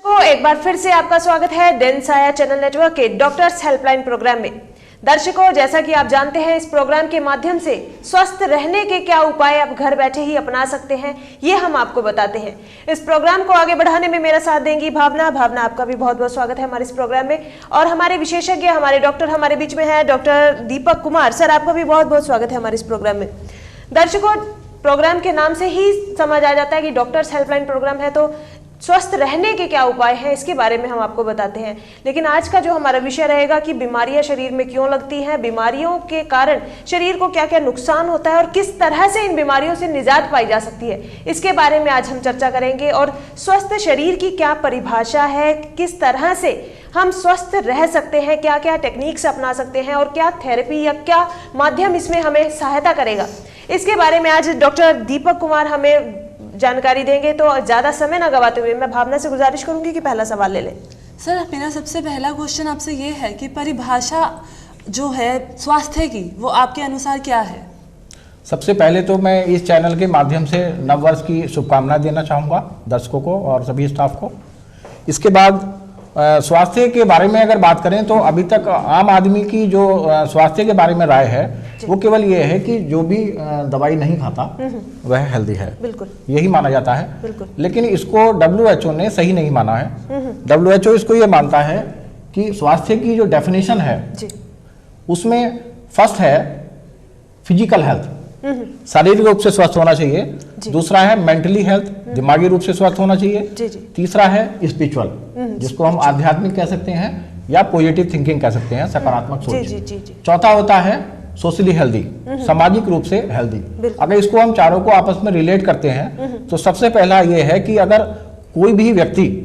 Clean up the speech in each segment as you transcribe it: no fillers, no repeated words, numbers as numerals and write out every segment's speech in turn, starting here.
तो एक बार फिर से आपका स्वागत है डेनसाया चैनल नेटवर्क के डॉक्टर्स हेल्पलाइन प्रोग्राम में। दर्शकों, जैसा कि आप जानते हैं, इस प्रोग्राम के माध्यम से स्वस्थ रहने के क्या उपाय आप घर बैठे ही अपना सकते हैं, ये हम आपको बताते हैं। इस प्रोग्राम को आगे बढ़ाने में मेरा साथ देंगी भावना। आपका भी बहुत बहुत स्वागत है हमारे इस प्रोग्राम में। और हमारे विशेषज्ञ, हमारे डॉक्टर हमारे बीच में है डॉक्टर दीपक कुमार। सर, आपका भी बहुत बहुत स्वागत है हमारे इस प्रोग्राम में। दर्शकों, प्रोग्राम के नाम से ही समझ आ जाता है कि डॉक्टर्स हेल्पलाइन प्रोग्राम है, तो स्वस्थ रहने के क्या उपाय हैं इसके बारे में हम आपको बताते हैं। लेकिन आज का जो हमारा विषय रहेगा कि बीमारियां शरीर में क्यों लगती हैं, बीमारियों के कारण शरीर को क्या क्या नुकसान होता है और किस तरह से इन बीमारियों से निजात पाई जा सकती है, इसके बारे में आज हम चर्चा करेंगे। और स्वस्थ शरीर की क्या परिभाषा है, किस तरह से हम स्वस्थ रह सकते हैं, क्या क्या टेक्निक्स अपना सकते हैं और क्या थेरेपी या क्या माध्यम इसमें हमें सहायता करेगा, इसके बारे में आज डॉक्टर दीपक कुमार हमें जानकारी देंगे। तो ज्यादा समय ना गवाते हुए मैं भावना से गुजारिश करूंगी कि पहला सवाल ले लें। सर, मेरा सबसे पहला क्वेश्चन आपसे ये है कि परिभाषा जो है स्वास्थ्य की, वो आपके अनुसार क्या है? सबसे पहले तो मैं इस चैनल के माध्यम से नववर्ष की शुभकामनाएं देना चाहूँगा दर्शकों को और सभी स्टाफ को। इसके बाद स्वास्थ्य के बारे में अगर बात करें तो अभी तक आम आदमी की जो स्वास्थ्य के बारे में राय है वो केवल ये है कि जो भी दवाई नहीं खाता वह हेल्दी है, बिल्कुल यही माना जाता है। बिल्कुल। लेकिन इसको WHO ने सही नहीं माना है। WHO इसको ये मानता है कि स्वास्थ्य की जो डेफिनेशन है उसमें फर्स्ट है फिजिकल हेल्थ, शारीरिक रूप से स्वस्थ होना चाहिए। दूसरा है मेंटली हेल्थ, दिमागी रूप से स्वस्थ होना चाहिए। तीसरा है स्पिरिचुअल, जिसको हम आध्यात्मिक कह सकते हैं या पॉजिटिव थिंकिंग कह सकते हैं, सकारात्मक सोच। चौथा होता है सोशली हेल्दी, सामाजिक रूप से हेल्दी। अगर इसको हम चारों को आपस में रिलेट करते हैं तो सबसे पहला ये है कि अगर कोई भी व्यक्ति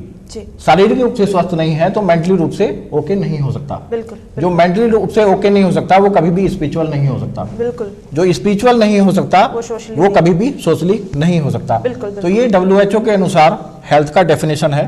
शारीरिक रूप से स्वस्थ नहीं है तो मेंटली रूप से ओके नहीं हो सकता। बिल्कुल। जो मेंटली रूप से ओके नहीं हो सकता वो कभी भी स्पिरिचुअल नहीं हो सकता। बिल्कुल। जो स्पिरिचुअल नहीं हो सकता वो कभी भी सोशली नहीं हो सकता। बिल्कुल। तो ये WHO के अनुसार हेल्थ का डेफिनेशन है,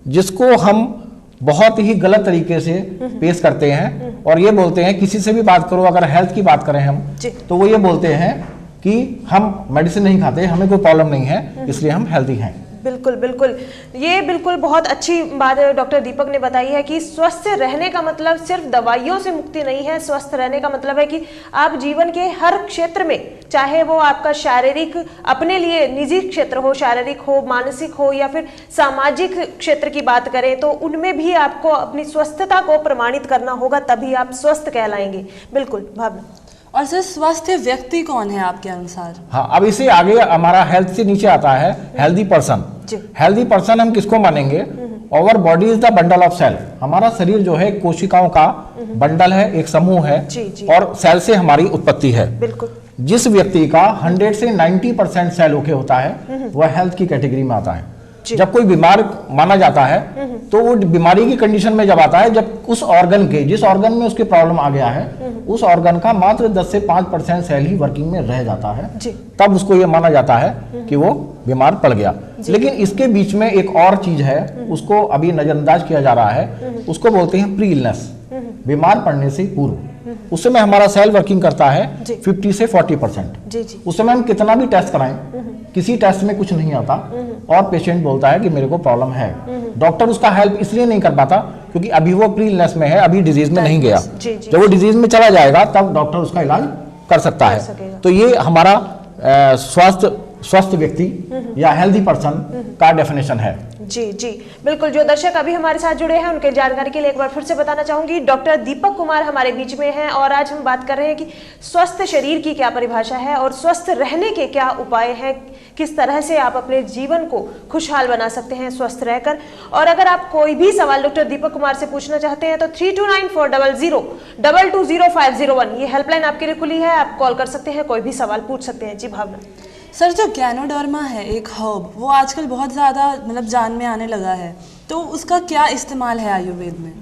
जिसको हम बहुत ही गलत तरीके से पेश करते हैं और ये बोलते हैं, किसी से भी बात करो, अगर हेल्थ की बात करें हम तो वो ये बोलते हैं कि हम मेडिसिन नहीं खाते, हमें कोई प्रॉब्लम नहीं है, इसलिए हम हेल्दी हैं। बिल्कुल बिल्कुल, ये बिल्कुल बहुत अच्छी बात डॉक्टर दीपक ने बताई है कि स्वस्थ रहने का मतलब सिर्फ दवाइयों से मुक्ति नहीं है। स्वस्थ रहने का मतलब है कि आप जीवन के हर क्षेत्र में, चाहे वो आपका शारीरिक अपने लिए निजी क्षेत्र हो, शारीरिक हो, मानसिक हो या फिर सामाजिक क्षेत्र की बात करें, तो उनमें भी आपको अपनी स्वस्थता को प्रमाणित करना होगा, तभी आप स्वस्थ कहलाएंगे। बिल्कुल भावना। और सर, स्वस्थ व्यक्ति कौन है आपके अनुसार? हाँ, अब इसे आगे हमारा हेल्थ से नीचे आता है हेल्दी पर्सन। हेल्दी पर्सन हम किसको मानेंगे? Our body is the bundle of cell. हमारा शरीर जो है कोशिकाओं का बंडल है, एक समूह है। और सेल से हमारी उत्पत्ति है। बिल्कुल। जिस व्यक्ति का 100 से 90% सेल ओके होता है वह हेल्थ की कैटेगरी में आता है। जब कोई बीमार माना जाता है तो वो बीमारी की कंडीशन में जब आता है जब उस ऑर्गन के, जिस ऑर्गन में उसके प्रॉब्लम आ गया है, उस ऑर्गन का मात्र 10 से 5% सेल ही वर्किंग में रह जाता है, तब उसको ये माना जाता है कि वो बीमार पड़ गया। लेकिन इसके बीच में एक और चीज है, उसको अभी नजरअंदाज किया जा रहा है, उसको बोलते हैं प्री इलनेस, बीमार पड़ने से पूर्व। उस समय हमारा सेल वर्किंग करता है 50 से 40%। उस समय हम कितना भी टेस्ट कराएं, किसी टेस्ट में कुछ नहीं आता और पेशेंट बोलता है कि मेरे को प्रॉब्लम है। डॉक्टर उसका हेल्प इसलिए नहीं कर पाता क्योंकि अभी वो प्री इलनेस में है, अभी डिजीज में नहीं गया। जब वो डिजीज में चला जाएगा तब डॉक्टर उसका इलाज कर सकता है। तो ये हमारा स्वस्थ व्यक्ति या हेल्दी पर्सन का डेफिनेशन है। जी जी बिल्कुल। जो दर्शक अभी हमारे साथ जुड़े हैं उनके जानकारी के लिए एक बार फिर से बताना चाहूंगी, डॉक्टर दीपक कुमार हमारे बीच में हैं और आज हम बात कर रहे हैं कि स्वस्थ शरीर की क्या परिभाषा है और स्वस्थ रहने के क्या उपाय हैं, किस तरह से आप अपने जीवन को खुशहाल बना सकते हैं स्वस्थ रहकर। और अगर आप कोई भी सवाल डॉक्टर दीपक कुमार से पूछना चाहते हैं तो 329400220501 ये हेल्पलाइन आपके लिए खुली है, आप कॉल कर सकते हैं, कोई भी सवाल पूछ सकते हैं। जी भावना। सर, जो गैनोडर्मा है एक हर्ब, वो आजकल बहुत ज़्यादा जान में आने लगा है, तो उसका क्या इस्तेमाल है आयुर्वेद में?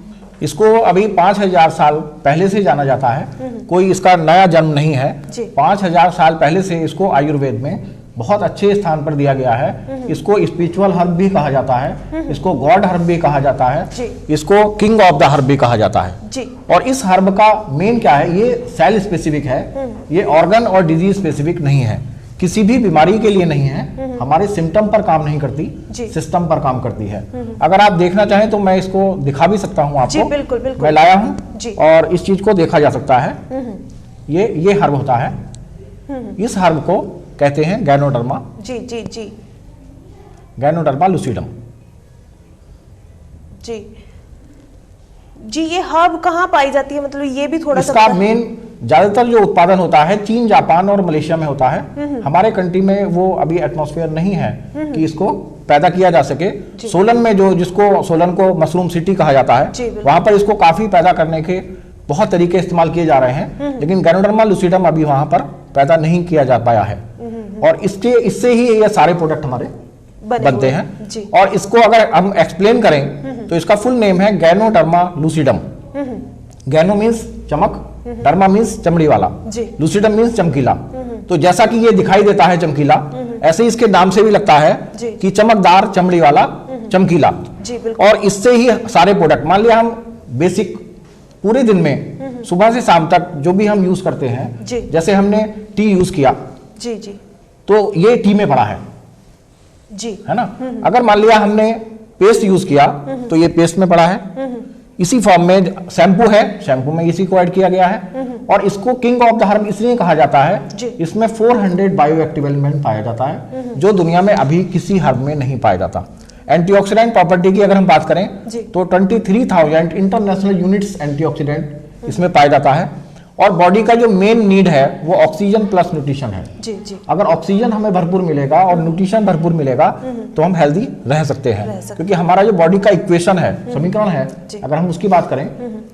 इसको अभी 5000 साल पहले से जाना जाता है, कोई इसका नया जन्म नहीं है। 5000 साल पहले से इसको आयुर्वेद में बहुत अच्छे स्थान पर दिया गया है। इसको स्पिरिचुअल हर्ब भी कहा जाता है, इसको गॉड हर्ब भी कहा जाता है, इसको किंग ऑफ द हर्ब भी कहा जाता है। और इस हर्ब का मेन क्या है, ये सेल स्पेसिफिक है, ये ऑर्गन और डिजीज स्पेसिफिक नहीं है। किसी भी बीमारी के लिए नहीं है, हमारे सिम्टम पर काम नहीं करती, जी। सिस्टम पर काम करती है। अगर आप देखना चाहें तो मैं इसको दिखा भी सकता हूं जी आपको। बिल्कुल बिल्कुल। मैं लाया हूं जी। और इस चीज को देखा जा सकता है। ये हर्ब होता है, इस हर्ब को कहते हैं गैनोडर्मा, जी जी जी गैनोडर्मा लूसीडम। जी जी। ये हर्ब कहाँ पाई जाती है, मतलब ये भी थोड़ा सा इसका मेन ज्यादातर जो उत्पादन होता है चीन, जापान और मलेशिया में होता है। हमारे कंट्री में वो अभी एटमॉस्फेयर नहीं है कि इसको पैदा किया जा सके। सोलन में जिसको सोलन को मशरूम सिटी कहा जाता जी, है, बिल्कुल। वहां पर इसको काफी पैदा करने के बहुत तरीके इस्तेमाल किए जा रहे हैं, लेकिन गैनोडर्मा लूसीडम अभी वहां पर पैदा नहीं किया जा पाया है। और इससे ही ये सारे प्रोडक्ट हमारे बनते हैं। जी। और इसको अगर हम एक्सप्लेन करें तो इसका फुल नेम है गैनोडर्मा लूसीडम। गैनो मीन्स चमक, डर्मा मीन्स चमड़ी वाला, जी। लूसीडम मीन्स चमकीला। तो जैसा कि ये दिखाई देता है चमकीला, ऐसे ही इसके नाम से भी लगता है जी। कि चमकदार, चमड़ी वाला, चमकीला। जी बिल्कुल। और इससे ही सारे प्रोडक्ट, मान लिया हम बेसिक पूरे दिन में सुबह से शाम तक जो भी हम यूज करते हैं, जी। जैसे हमने टी यूज किया जी जी तो ये टी में पड़ा है जी। ना। अगर मान लिया हमने पेस्ट यूज किया तो ये पेस्ट में पड़ा है। इसी फॉर्म में शैम्पू है, शैम्पू में इसी को ऐड किया गया है। और इसको किंग ऑफ द हर्ब इसलिए कहा जाता है, जी। इसमें 400 बायोएक्टिव एलिमेंट पाया जाता है, जो दुनिया में अभी किसी हर्ब में नहीं पाया जाता। एंटीऑक्सीडेंट प्रॉपर्टी की अगर हम बात करें जी। तो 23,000 इंटरनेशनल यूनिट्स एंटीऑक्सीडेंट इसमें पाया जाता है। और बॉडी का जो मेन नीड है वो ऑक्सीजन प्लस न्यूट्रिशन है। जी जी। अगर ऑक्सीजन हमें भरपूर मिलेगा और न्यूट्रिशन भरपूर मिलेगा तो हम हेल्दी रह सकते हैं। रह सकते क्योंकि हमारा जो बॉडी का इक्वेशन है, समीकरण है, जी। अगर हम उसकी बात करें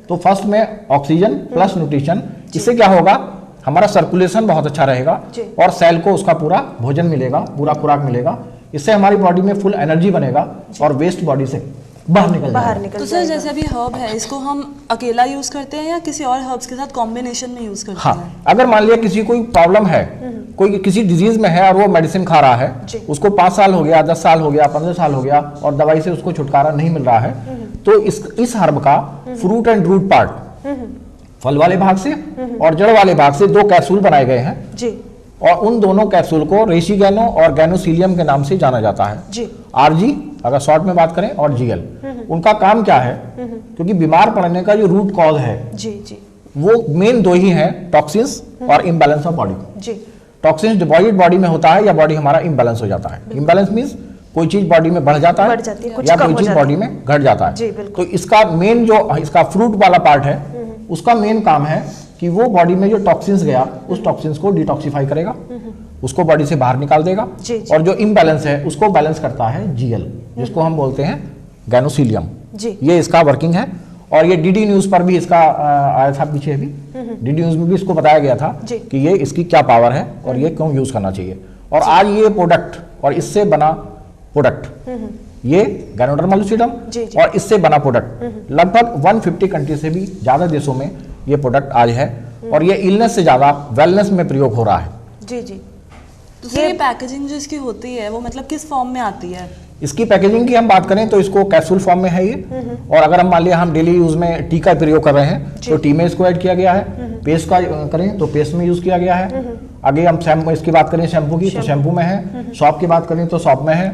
तो फर्स्ट में ऑक्सीजन प्लस न्यूट्रिशन, इससे क्या होगा, हमारा सर्कुलेशन बहुत अच्छा रहेगा जी। और सेल को उसका पूरा भोजन मिलेगा, पूरा खुराक मिलेगा। इससे हमारी बॉडी में फुल एनर्जी बनेगा और वेस्ट बॉडी से बाहर निकल बाहर जाएगा। निकल तो सर जाएगा। जैसे अभी हर्ब है, इसको हम अकेला यूज करते हैं या किसी और हर्ब्स के साथ कॉम्बिनेशन में यूज करते हैं? हाँ, अगर मान लिया किसी कोई प्रॉब्लम है, कोई किसी डिजीज में है और वो मेडिसिन खा रहा है, जी। उसको 5 साल हो गया, 10 साल हो गया, 15 साल हो गया और दवाई से उसको छुटकारा नहीं मिल रहा है, तो इस हर्ब का फ्रूट एंड रूट पार्ट, फल वाले भाग से और जड़ वाले भाग से 2 कैप्सूल बनाए गए हैं। जी और उन दोनों कैप्सूल को रेशिगैनो और गैनोसिलियम के नाम से जाना जाता है। जी। आरजी अगर शॉर्ट में बात करें और जीएल, उनका काम क्या है, क्योंकि बीमार पड़ने का जो रूट कॉज है जी जी वो मेन 2 ही हैं, टॉक्सिन्स और इम्बैलेंस ऑफ बॉडी। जी। टॉक्सिन्स डिपॉजिट बॉडी में होता है या बॉडी हमारा इम्बैलेंस हो जाता है। इम्बैलेंस मींस कोई चीज बॉडी में बढ़ जाता बढ़ जाती है, है कुछ या कम कोई हो चीज जाता बॉडी में घट जाता जी, है। बिल्कुल। तो इसका मेन जो इसका फ्रूट वाला पार्ट है, उसका मेन काम है कि वो बॉडी में जो टॉक्सिन्स गया उस टॉक्सिन्स को डिटॉक्सिफाई करेगा, उसको बॉडी से बाहर निकाल देगा। जी, जी। और जो इम्बैलेंस है उसको बैलेंस करता है जीएल, जिसको हम बोलते हैं गैनोसिलियम। जी। ये इसका वर्किंग है। और ये डीडी न्यूज पर भी इसका आया था पीछे भी, डीडी न्यूज में भी इसको बताया गया था जी। कि ये इसकी क्या पावर है और ये क्यों यूज करना चाहिए। और आज ये प्रोडक्ट और इससे बना प्रोडक्ट, ये गैनोडर्मा लूसीडम जी, जी। और इससे बना प्रोडक्ट लगभग 150 कंट्री से भी ज्यादा देशों में ये प्रोडक्ट आज है। और ये इलनेस से ज्यादा वेलनेस में प्रयोग हो रहा है। जी जी। तो सर ये पैकेजिंग जो इसकी होती है वो मतलब किस फॉर्म में आती है? इसकी पैकेजिंग की हम बात करें तो इसको कैप्सूल फॉर्म में है ये। और अगर हम मान लिया हम डेली यूज में टी का प्रयोग कर रहे हैं तो टी में इसको ऐड किया गया है। पेस्ट का करें तो पेस्ट में यूज किया गया है। आगे हम शैम्पू इसकी बात करें शैम्पू की तो शैम्पू में है। सॉप की बात करें तो सॉप में है।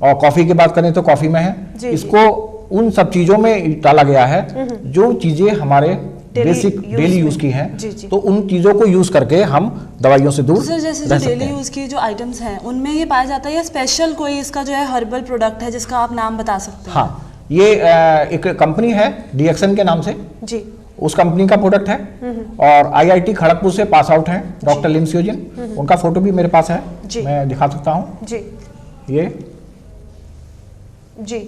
और कॉफी की बात करें तो कॉफी में है। जी, इसको उन सब चीजों में डाला गया है जो चीजें हमारे बेसिक डेली यूज की हैं। जी, जी। तो उन चीजों को यूज करके हम दवाइयों से दूर तो सर जैसे रह जो सकते डेली हैं। यूज की जो आइटम्स हैं उनमें ये पाया जाता है या स्पेशल कोई इसका जो है हर्बल प्रोडक्ट है जिसका आप नाम बता सकते हैं? हाँ, ये एक कंपनी है डीएक्सन के नाम से, जी उस कंपनी का प्रोडक्ट है। और आईआईटी खड़गपुर से पास आउट हैं डॉक्टर लिम्सियोजिन, उनका फोटो भी मेरे पास है, जी। मैं दिखा सकता हूँ जी ये। जी।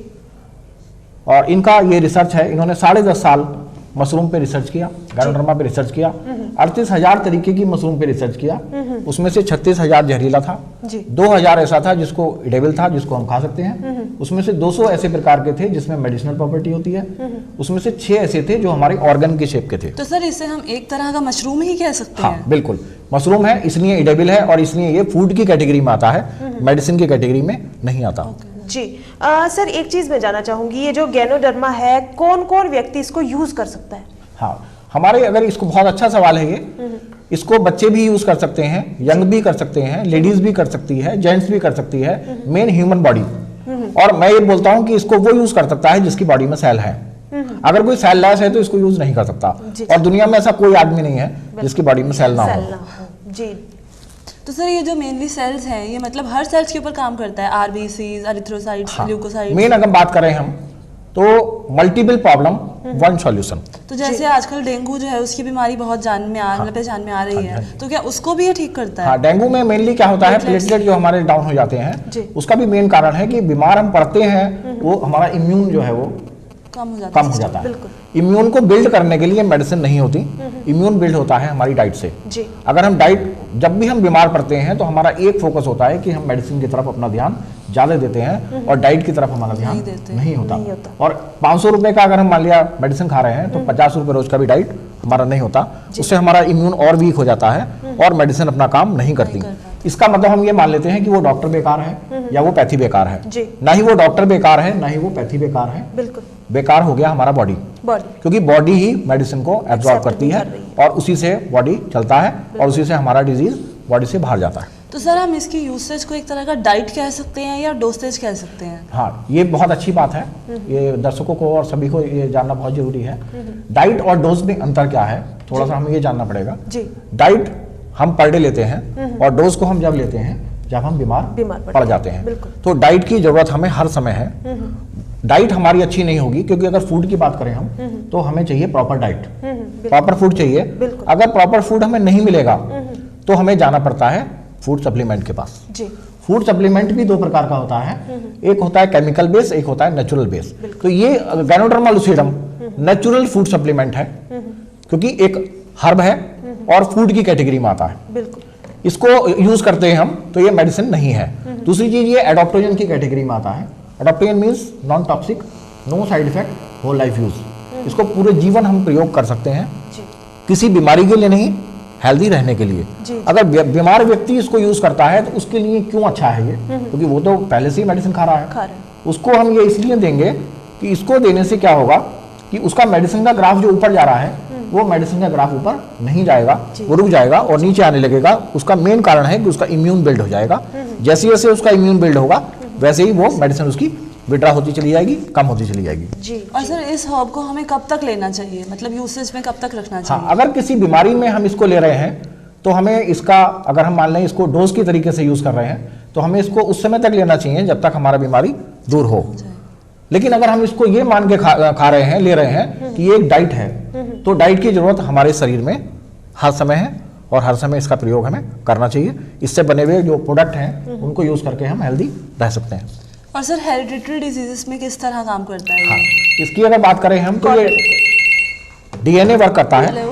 और इनका ये रिसर्च है, इन्होंने 10.5 साल मशरूम पे रिसर्च किया, गैनोडर्मा पे रिसर्च किया, 38,000 तरीके की मशरूम पे रिसर्च किया। उसमें से 36,000 जहरीला था, जी। 2,000 ऐसा था जिसको इडेबल था, जिसको हम खा सकते हैं। उसमें से 200 ऐसे प्रकार के थे जिसमें मेडिसिनल प्रॉपर्टी होती है। उसमें से 6 ऐसे थे जो हमारे ऑर्गन के शेप के थे। तो सर इसे हम एक तरह का मशरूम ही कह सकते हाँ हैं? बिल्कुल, मशरूम है इसलिए इडेबल है और इसलिए ये फूड की कैटेगरी में आता है, मेडिसिन की कैटेगरी में नहीं आता। जी। सर एक चीज मैं जानना चाहूंगी, ये जो गैनोडर्मा है कौन कौन व्यक्ति इसको यूज कर सकता है? हाँ, हमारे अगर इसको बहुत अच्छा सवाल है ये, इसको बच्चे भी यूज कर सकते हैं, यंग भी कर सकते हैं, लेडीज भी कर सकती है, जेंट्स भी कर सकती है, मेन ह्यूमन बॉडी। और मैं ये बोलता हूं कि इसको वो यूज कर सकता है जिसकी बॉडी में सेल है। अगर कोई सेल लेस है तो इसको यूज नहीं कर सकता, और दुनिया में ऐसा कोई आदमी नहीं है जिसकी बॉडी में सेल ना हो। जी। तो सर ये जो मेनली सेल्स हैं ये मतलब हर सेल्स के ऊपर काम करता है, आरबीसीज, एरिथ्रोसाइट्स, ल्यूकोसाइट्स। मेन अगर बात करें हम तो मल्टीपल प्रॉब्लम वन सॉल्यूशन। तो जैसे आजकल डेंगू जो है उसकी बीमारी बहुत पहचान में आ रही है, तो क्या उसको भी ये ठीक करता है? हाँ, डेंगू में मेनली क्या होता है, प्लेटलेट जो हमारे डाउन हो जाते हैं, उसका भी मेन कारण है कि बीमार हम पड़ते हैं, वो हमारा इम्यून जो है वो कम हो जाता है। इम्यून को बिल्ड करने के लिए मेडिसिन नहीं होती, इम्यून बिल्ड होता है हमारी डाइट से। अगर हम डाइट, जब भी हम बीमार पड़ते हैं तो हमारा एक फोकस होता है कि हम मेडिसिन की तरफ अपना ध्यान ज्यादा देते हैं और डाइट की तरफ हमारा ध्यान नहीं होता। और 500 रुपए का अगर हम मान लिया मेडिसिन खा रहे हैं तो 50 रुपए रोज का भी डाइट हमारा नहीं होता, उससे हमारा इम्यून और वीक हो जाता है और मेडिसिन अपना काम नहीं करती। इसका मतलब हम ये मान लेते हैं कि वो डॉक्टर बेकार है या वो पैथी बेकार है। ना ही वो डॉक्टर बेकार है, ना ही वो पैथी बेकार है। बिल्कुल बेकार हो गया हमारा बॉडी, क्योंकि बॉडी ही मेडिसिन को एब्जॉर्ब करती है और उसी से बॉडी चलता है और उसी से हमारा डिजीज बॉडी से बाहर जाता है। तो सर हम इसकी यूसेज को एक तरह का डाइट कह सकते हैं या डोसेज कह सकते हैं? हाँ, ये बहुत अच्छी बात है, ये दर्शकों को और सभी को ये जानना बहुत जरूरी है। डाइट और डोज में अंतर क्या है, थोड़ा सा हमें ये जानना पड़ेगा। डाइट हम पर डे लेते हैं और डोज को हम जब लेते हैं जब हम बीमार पड़ जाते हैं। तो डाइट की जरूरत हमें हर समय है। डाइट हमारी अच्छी नहीं होगी, क्योंकि अगर फूड की बात करें हम तो हमें चाहिए प्रॉपर डाइट, प्रॉपर फूड चाहिए। अगर प्रॉपर फूड हमें नहीं मिलेगा तो हमें जाना पड़ता है फूड सप्लीमेंट के पास। फूड सप्लीमेंट भी दो प्रकार का होता है, एक होता है केमिकल बेस, एक होता है नेचुरल बेस। तो ये ganoderma lucidum natural food supplement है, क्योंकि एक हर्ब है और फूड की कैटेगरी में आता है। इसको यूज करते हैं हम, तो ये मेडिसिन नहीं है। दूसरी चीज, ये एडॉप्टोजन की कैटेगरी में आता है। Adaptogen means non toxic, no side effect, whole life use. इसको पूरे जीवन हम प्रयोग कर सकते हैं, किसी बीमारी के लिए नहीं, हेल्दी रहने के लिए। अगर बीमार व्यक्ति इसको यूज करता है तो उसके लिए क्यों अच्छा है ये, क्योंकि वो तो पहले से ही मेडिसिन खा रहा है। उसको हम ये इसलिए देंगे कि इसको देने से क्या होगा कि उसका मेडिसिन का ग्राफ जो ऊपर जा रहा है वो मेडिसिन का ग्राफ ऊपर नहीं जाएगा, वो रुक जाएगा और नीचे आने लगेगा। उसका मेन कारण है कि उसका इम्यून बिल्ड हो जाएगा। जैसे जैसे उसका इम्यून बिल्ड होगा वैसे ही वो मेडिसिन उसकी विड्रा होती चली जाएगी, कम होती चली जाएगी। और सर इस हर्ब को हमें कब तक लेना चाहिए, मतलब यूसेज में कब तक रखना चाहिए? हाँ, अगर किसी बीमारी में हम इसको ले रहे हैं तो हमें इसका, अगर हम मान लें इसको डोज की तरीके से यूज कर रहे हैं तो हमें इसको उस समय तक लेना चाहिए जब तक हमारा बीमारी दूर हो। लेकिन अगर हम इसको ये मान के खा रहे हैं, ले रहे हैं कि ये एक डाइट है, तो डाइट की जरूरत हमारे शरीर में हर समय है और हर समय इसका प्रयोग हमें करना चाहिए। इससे बने हुए जो प्रोडक्ट हैं उनको यूज करके हम हेल्दी रह सकते हैं। और सर हेरिडिटरी डिजीजेस में किस तरह काम करता है? हाँ, इसकी अगर बात करें हम तो ये डीएनए वर्क करता है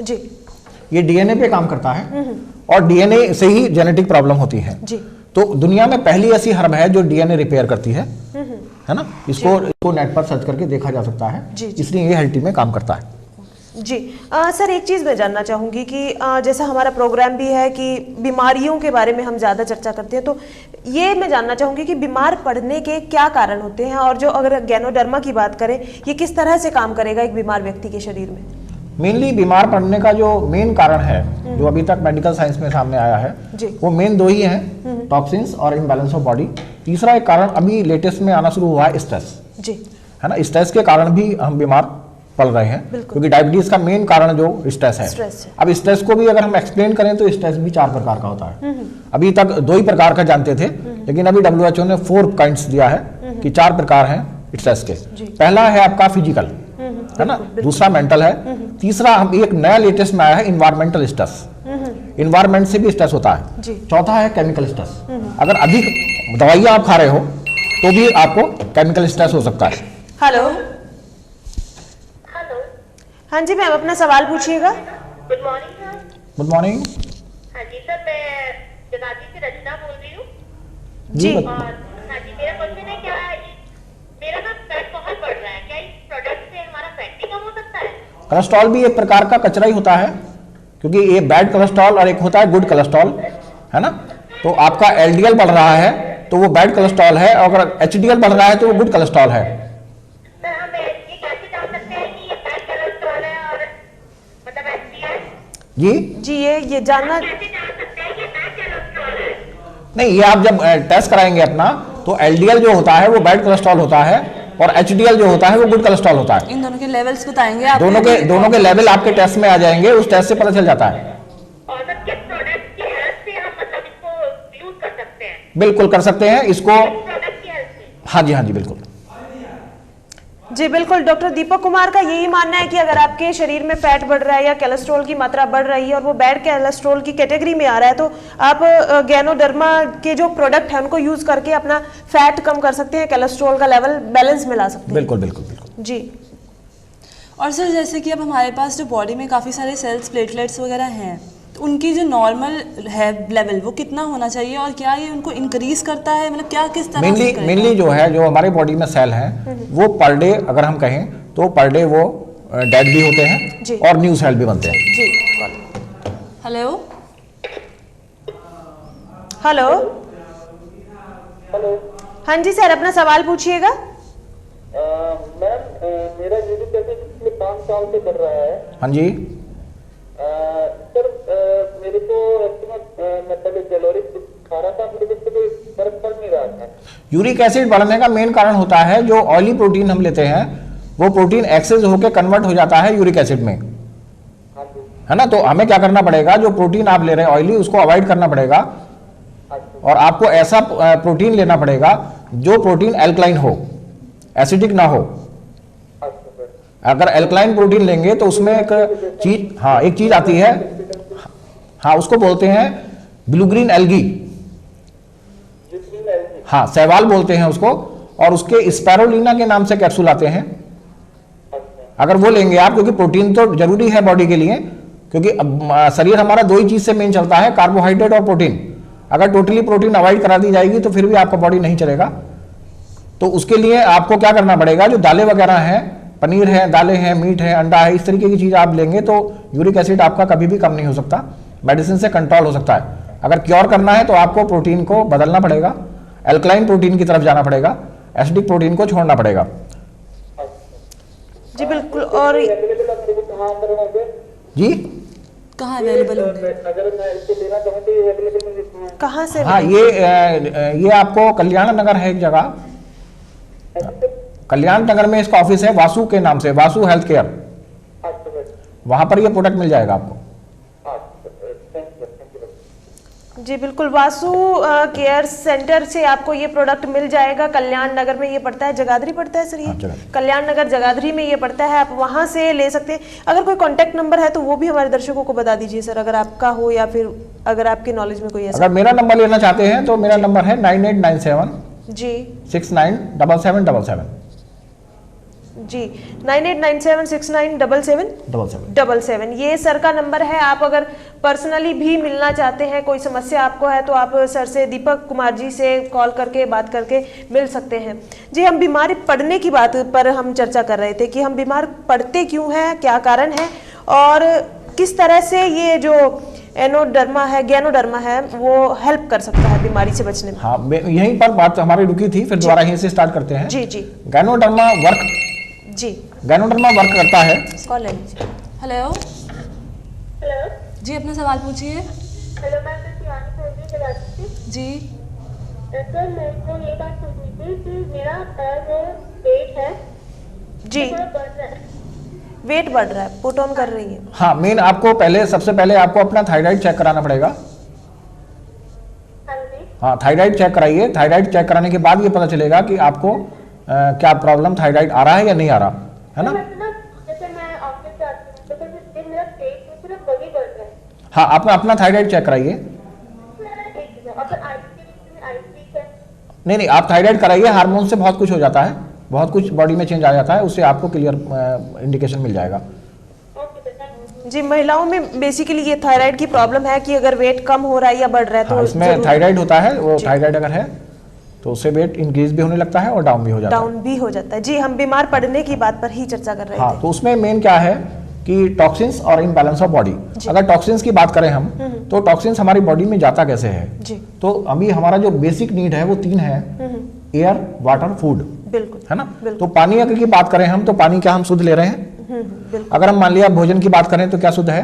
जी। ये डीएनए पे काम करता है और डीएनए से ही जेनेटिक प्रॉब्लम होती है जी। तो दुनिया में पहली ऐसी हर्ब है जो डीएनए रिपेयर करती है ना। इसको नेट पर सर्च करके देखा जा सकता है, इसलिए ये हेल्थ में काम करता है जी। सर एक चीज़ मैं जानना चाहूँगी कि जैसा हमारा प्रोग्राम भी है कि बीमारियों के बारे में हम ज़्यादा चर्चा करते हैं, तो ये मैं जानना चाहूँगी कि बीमार पड़ने के क्या कारण होते हैं, और जो अगर गैनोडर्मा की बात करें ये किस तरह से काम करेगा एक बीमार व्यक्ति के शरीर में? मेनली बीमार पड़ने का जो मेन कारण है जो अभी तक मेडिकल साइंस में सामने आया है वो मेन दो ही हैं, टॉक्सिन्स और इम्बैलेंस ऑफ बॉडी। तीसरा एक कारण अभी लेटेस्ट में आना शुरू हुआ है, स्ट्रेस जी, है ना। स्ट्रेस के कारण भी हम बीमार पड़ रहे हैं, क्योंकि डायबिटीज का मेन कारण जो स्ट्रेस है। अब स्ट्रेस को भी अगर हम एक्सप्लेन करें तो स्ट्रेस भी 4 प्रकार का होता है। अभी तक 2 ही प्रकार का जानते थे, लेकिन अभी WHO ने 4 काइंड्स दिया है कि 4 प्रकार हैं स्ट्रेस के। पहला है आपका फिजिकल, है ना, दूसरा मेंटल है, तीसरा हम एक नया लेटेस्ट में आया है इन्वायरमेंटल स्ट्रेस, इन्वायरमेंट से भी स्ट्रेस होता है, चौथा है केमिकल स्ट्रेस। अगर अधिक दवाइयां आप खा रहे हो तो भी आपको केमिकल स्ट्रेस हो सकता है। हेलो, हाँ जी मैम, अपना सवाल पूछिएगा। Good morning sir. Good morning. हाँ जी सर, मैं जगाधरी से रचना बोल रही हूँ जी। और हाँ जी, मेरा क्वेश्चन है, क्या मेरा ना फैट बहुत बढ़ रहा है, क्या इस प्रोडक्ट से हमारा फैट भी कम हो सकता है? कोलेस्ट्रॉल भी एक प्रकार का कचरा ही होता है, क्योंकि ये बैड कोलेस्ट्रॉल और एक होता है गुड कोलेस्ट्रॉल, है ना। तो आपका LDL बढ़ रहा है तो वो बैड कोलेस्ट्रॉल है, और अगर HDL बढ़ रहा है तो वो गुड कोलेस्ट्रॉल है। सर हमें ये कैसे जान जी जी ये जानना। कैसे जान सकते हैं कि बैड कोलेस्ट्रॉल है? नहीं, ये आप जब टेस्ट कराएंगे अपना, तो एलडीएल जो होता है वो बैड कोलेस्ट्रॉल होता है, और एचडीएल जो होता है वो गुड कोलेस्ट्रॉल होता है। इन दोनों के लेवल्स बताएंगे आप? दोनों के लेवल आपके टेस्ट में आ जाएंगे, उस टेस्ट से पता चल जाता है। और सर किस प्रोडक्ट की हेल्प से हम मतलब इसको यूज कर सकते हैं? बिल्कुल कर सकते हैं इसको। प्रोडक्ट की हेल्प से? हाँ जी, हाँ जी, बिल्कुल। जी बिल्कुल, डॉक्टर दीपक कुमार का यही मानना है कि अगर आपके शरीर में फैट बढ़ रहा है या कोलेस्ट्रॉल की मात्रा बढ़ रही है और वो बैड कोलेस्ट्रॉल की कैटेगरी में आ रहा है, तो आप गैनोडर्मा के जो प्रोडक्ट है उनको यूज करके अपना फैट कम कर सकते हैं, कोलेस्ट्रॉल का लेवल बैलेंस में ला सकते हैं। बिल्कुल बिल्कुल बिल्कुल जी। और सर जैसे कि अब हमारे पास जो बॉडी में काफ़ी सारे सेल्स, प्लेटलेट्स वगैरह हैं, तो उनकी जो नॉर्मल है लेवल वो कितना होना चाहिए, और क्या ये उनको इंक्रीज करता है, मतलब क्या किस तरह से करेगा? मेनली जो है, जो हमारे बॉडी में सेल हैं वो पर डे अगर हम कहें तो पर डे वो डेड भी होते जी। हैं और न्यू सेल भी बनते हैं। जी। Hello hello. हाँ जी सर, अपना सवाल पूछिएगा। मैम, मेरा यूरिक एसिड पिछले 5 साल से बढ़ रहा है। हाँ जी। सर, मेरे को मैं पहले कैलोरी खा रहा था, मेरे को कोई फर्क पड़ नहीं रहा था। यूरिक एसिड बढ़ने का मेन कारण होता है जो ऑयली प्रोटीन हम लेते हैं, वो प्रोटीन एक्सेस होकर कन्वर्ट हो जाता है यूरिक एसिड में, हाँ जी। है ना। तो हमें क्या करना पड़ेगा, जो प्रोटीन आप ले रहे हैं ऑयली, उसको अवॉइड करना पड़ेगा, और आपको ऐसा प्रोटीन लेना पड़ेगा जो प्रोटीन एल्कलाइन हो, एसिडिक ना हो। अगर एल्कलाइन प्रोटीन लेंगे तो उसमें एक चीज आती है, हाँ, उसको बोलते हैं ब्लू ग्रीन एल्गी, हाँ, शैवाल बोलते हैं उसको, और उसके स्पैरोलिना के नाम से कैप्सूल आते हैं। अगर वो लेंगे आप, क्योंकि प्रोटीन तो जरूरी है बॉडी के लिए, क्योंकि शरीर हमारा 2 ही चीज से मेन चलता है, कार्बोहाइड्रेट और प्रोटीन। अगर टोटली प्रोटीन अवॉइड करा दी जाएगी तो फिर भी आपका बॉडी नहीं चलेगा। तो उसके लिए आपको क्या करना पड़ेगा, जो दालें वगैरह हैं, पनीर है, दालें हैं, मीट है, अंडा है, इस तरीके की चीज आप लेंगे तो यूरिक एसिड आपका कभी भी कम नहीं हो सकता, मेडिसिन से कंट्रोल हो सकता है। अगर क्योर करना है तो आपको प्रोटीन को बदलना पड़ेगा, एल्कलाइन प्रोटीन की तरफ जाना पड़ेगा, एसिडिक प्रोटीन को छोड़ना पड़ेगा। जी बिल्कुल। और जी कहाँ अवेलेबल होंगे? अगर मैं इसको लेना चाहूँ तो ये अवेलेबल मिल है? कहाँ से? हाँ, ये आपको कल्याण नगर है एक जगह, कल्याण नगर में इसका ऑफिस है, वासु के नाम से, वासु हेल्थ केयर, वहां पर ये प्रोडक्ट मिल जाएगा आपको। जी बिल्कुल, वासु केयर सेंटर से आपको ये प्रोडक्ट मिल जाएगा। कल्याण नगर में ये पड़ता है, जगाधरी पड़ता है सर ये? हाँ, जगाधरी। कल्याण नगर जगाधरी में ये पड़ता है, आप वहां से ले सकते हैं। अगर कोई कांटेक्ट नंबर है तो वो भी हमारे दर्शकों को बता दीजिए सर, अगर आपका हो या फिर अगर आपके नॉलेज में कोई ऐसा। अगर मेरा नंबर लेना चाहते हैं तो मेरा नंबर है 9897 जी 697777 जी 9897697777। ये सर का नंबर है। आप अगर पर्सनली भी मिलना चाहते हैं, कोई समस्या आपको है, तो आप सर से, दीपक कुमार जी से कॉल करके बात करके मिल सकते हैं। जी, हम बीमारी पड़ने की बात पर हम चर्चा कर रहे थे कि हम बीमार पड़ते क्यों हैं, क्या कारण है, और किस तरह से ये जो एनोडर्मा है, गैनोडर्मा है, वो हेल्प कर सकता है बीमारी से बचने में। हाँ, यहीं पर बात हमारी रुकी थी, फिर दोबारा यहीं से स्टार्ट करते हैं। जी जी गैनोडर्मा वर्क करता है। कॉल ले लीजिए। हेलो हेलो जी, अपना सवाल पूछिए। हेलो मैम, मैं शिवानी बोल रही हूँ जगाधरी से। जी सर, मेरे को ये बात पूछनी थी कि मेरा जो वेट है जी, थोड़ा बढ़ रहा है। वेट बढ़ रहा है, पुट ऑन कर रही है। हाँ, मेन आपको सबसे पहले आपको अपना थायराइड चेक कराना पड़ेगा। हाँ जी। हाँ, थायराइड चेक कराइए। थायराइड चेक कराने के बाद ये पता चलेगा कि आपको क्या प्रॉब्लम, थायराइड आ रहा है या नहीं आ रहा है ना। जैसे मैं ऑफिस जाती हूँ तो फिर मेरा पेट में सिर्फ वही बढ़ रहा है। हाँ, आप अपना थायराइड चेक कराइए। और फिर आइस वीक है। नहीं, आप थायराइड कराइए, हार्मोन से बहुत कुछ हो जाता है, बहुत कुछ बॉडी में चेंज आ जाता है, उससे आपको क्लियर इंडिकेशन मिल जाएगा। Okay sir, thank you. जी, महिलाओं में बेसिकली ये थायराइड की प्रॉब्लम है कि अगर वेट कम हो रहा है या बढ़ रहा है तो हाँ, इसमें जरूर थायराइड होता है, वो थायराइड अगर है तो उससे वेट इंक्रीज भी होने लगता है और डाउन भी हो जाता है। डाउन भी हो जाता है। जी, हम बीमार पड़ने की बात पर ही चर्चा कर रहे हाँ, थे। तो उसमें मेन क्या है कि टॉक्सिन्स और इम्बैलेंस ऑफ बॉडी। अगर टॉक्सिन्स की बात करें हम, तो टॉक्सिन्स हमारी बॉडी में जाता कैसे है। जी तो अभी हमारा जो बेसिक नीड है वो 3 है, एयर, वाटर, फूड, बिल्कुल, है ना। तो पानी अगर की बात करें हम, तो पानी क्या हम शुद्ध ले रहे हैं। बिल्कुल। अगर हम मान लिया भोजन की बात करें तो क्या शुद्ध है,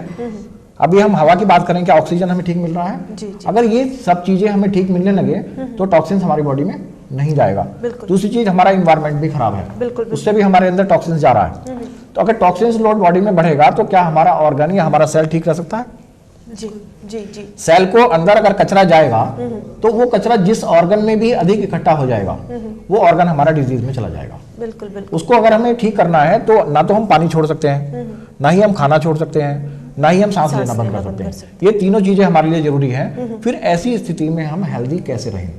अभी हम हवा की बात करें, क्या ऑक्सीजन हमें ठीक मिल रहा है? जी। अगर ये सब चीजें हमें ठीक मिलने लगे तो टॉक्सिन्स हमारी बॉडी में नहीं जाएगा। बिल्कुल। दूसरी चीज, हमारा इन्वायरमेंट भी खराब है, बिल्कुल। उससे भी हमारे अंदर टॉक्सिन्स जा रहा है। तो अगर टॉक्सिन्स लोड बॉडी में बढ़ेगा तो क्या हमारा ऑर्गन या हमारा सेल ठीक रह सकता है? जी जी जी। सेल को अंदर अगर कचरा जाएगा तो वो कचरा जिस ऑर्गन में भी अधिक इकट्ठा हो जाएगा वो ऑर्गन हमारा डिजीज में चला जाएगा। बिल्कुल बिल्कुल। उसको अगर हमें ठीक करना है तो ना तो हम पानी छोड़ सकते हैं, ना ही हम खाना छोड़ सकते हैं, ना ही हम सांस लेना बंद कर सकते हैं। ये तीनों चीजें हमारे लिए जरूरी हैं। फिर ऐसी स्थिति में हम हेल्दी कैसे रहें?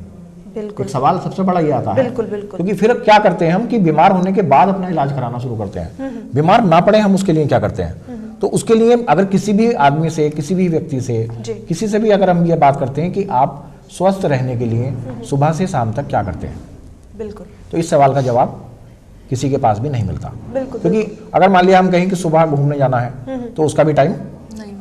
बिल्कुल। एक सवाल सबसे बड़ा ये आता है। बिल्कुल बिल्कुल। क्योंकि फिर क्या करते हैं हम कि बीमार होने के बाद अपना इलाज कराना शुरू करते हैं। बीमार ना पड़े हम उसके लिए क्या करते हैं? तो उसके लिए अगर किसी भी आदमी से, किसी भी व्यक्ति से, किसी से भी अगर हम ये बात करते हैं कि आप स्वस्थ रहने के लिए सुबह से शाम तक क्या करते हैं, बिल्कुल, तो इस सवाल का जवाब किसी के पास भी नहीं मिलता। बिल्कुल। क्योंकि अगर मान लिया हम कहें कि सुबह घूमने जाना है तो उसका भी टाइम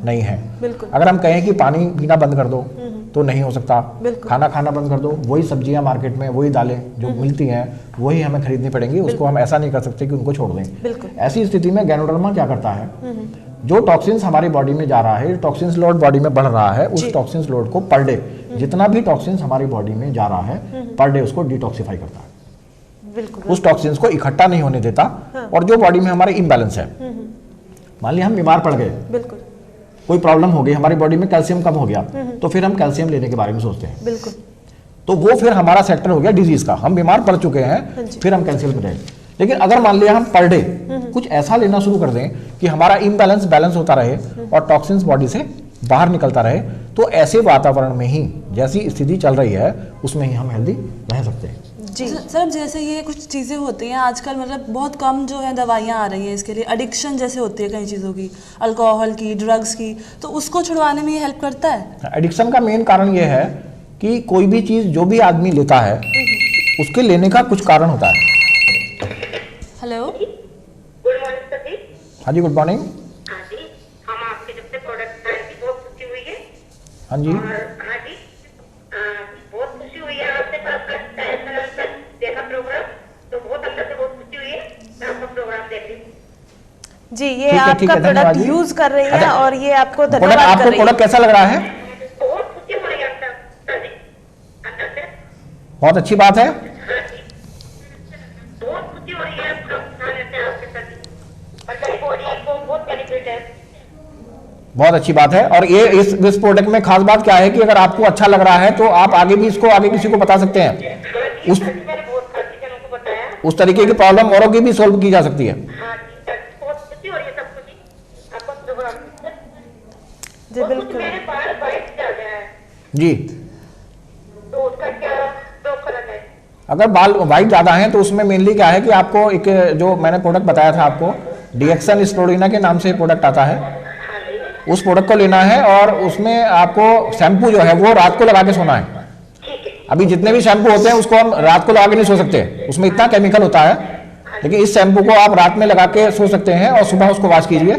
नहीं है। बिल्कुल। अगर हम कहें कि पानी पीना बंद कर दो तो नहीं हो सकता। बिल्कुल। खाना खाना बंद कर दो, वही सब्जियां मार्केट में, वही दालें जो मिलती हैं वही हमें खरीदनी पड़ेंगी। उसको हम ऐसा नहीं कर सकते कि उनको छोड़ दें। बिल्कुल। ऐसी स्थिति में गैनोडर्मा क्या करता है, जो टॉक्सिन्स हमारी बॉडी में जा रहा है, टॉक्सिन्स लोड बॉडी में बढ़ रहा है, उस टॉक्सिन्स लोड को पर डे जितना भी टॉक्सिन्स हमारी बॉडी में जा रहा है पर डे उसको डिटॉक्सिफाई करता है। बिल्कुल। उस टॉक्सिन्स को इकट्ठा नहीं होने देता। और जो बॉडी में हमारे इम्बैलेंस है, मान लिया हम बीमार पड़ गए, बिल्कुल, कोई प्रॉब्लम हो गई, हमारी बॉडी में कैल्शियम कम हो गया, तो फिर हम कैल्शियम लेने के बारे में सोचते हैं। बिल्कुल। तो वो फिर हमारा सेक्टर हो गया डिजीज का। हम बीमार पड़ चुके हैं, फिर हम कैल्शियम ले रहे हैं। लेकिन अगर मान लिया हम पर डे कुछ ऐसा लेना शुरू कर दें कि हमारा इम्बैलेंस बैलेंस होता रहे और टॉक्सिन्स बॉडी से बाहर निकलता रहे, तो ऐसे वातावरण में ही जैसी स्थिति चल रही है उसमें ही हम हेल्दी रह सकते हैं। जी सर, जैसे ये कुछ चीज़ें होती हैं आजकल, मतलब बहुत कम जो है दवाइयाँ आ रही हैं इसके लिए, एडिक्शन जैसे होती है कई चीज़ों की, अल्कोहल की, ड्रग्स की, तो उसको छुड़वाने में ये हेल्प करता है? एडिक्शन का मेन कारण ये है कि कोई भी चीज जो भी आदमी लेता है उसके लेने का कुछ कारण होता है। हेलो, गुड मॉर्निंग सर जी। हाँ जी, गुड मॉर्निंग। हाँ जी, हम आपके जब से प्रोडक्ट खाए थी बहुत खुशी हुई है। हाँ जी, और हाँ जी, बहुत खुशी हुई है आपसे देखा प्रोग्राम, तो बहुत अंदर से बहुत खुशी हुई है। मैं आपका प्रोग्राम देख रही हूँ। जी, ये ठीक है, ठीक आपका है, धन्यवाद प्रोडक्ट जी। यूज कर रही हैं अच्छा, और ये आपको प्रोडक्ट धन्यवाद कर आपको रही है। प्रोडक्ट कैसा लग रहा है? बहुत खुशी हो रही है आपका सर जी, अंदर से बहुत अच्छी बात है। बहुत खुशी हो रही है खाने से आपके सर जी। मतलब बॉडी को बहुत बेनिफिट है। बहुत अच्छी बात है। और ये इस प्रोडक्ट में खास बात क्या है कि अगर आपको अच्छा लग रहा है तो आप आगे भी इसको आगे किसी को बता सकते हैं। उस मैंने बहुत खासी जनों को बताया। उस तरीके की प्रॉब्लम औरों की भी सॉल्व की जा सकती है। हाँ जी सर, बहुत खुशी हो रही है सबको जी आपका प्रोग्राम। जी बिल्कुल। मेरे बाल वाइट चल गया है, जी, तो उसका क्या डॉक्टर है? अगर बाल वाइट ज़्यादा हैं तो उसमें मेनली क्या है कि आपको एक जो मैंने प्रोडक्ट बताया था आपको, डीएक्सन स्टोरिना के नाम से प्रोडक्ट आता है, उस प्रोडक्ट को लेना है। और उसमें आपको शैम्पू जो है वो रात को लगा के सोना है। अभी जितने भी शैम्पू होते हैं उसको हम रात को लगा के नहीं सो सकते, उसमें इतना केमिकल होता है। लेकिन इस शैम्पू को आप रात में लगा के सो सकते हैं और सुबह उसको वॉश कीजिए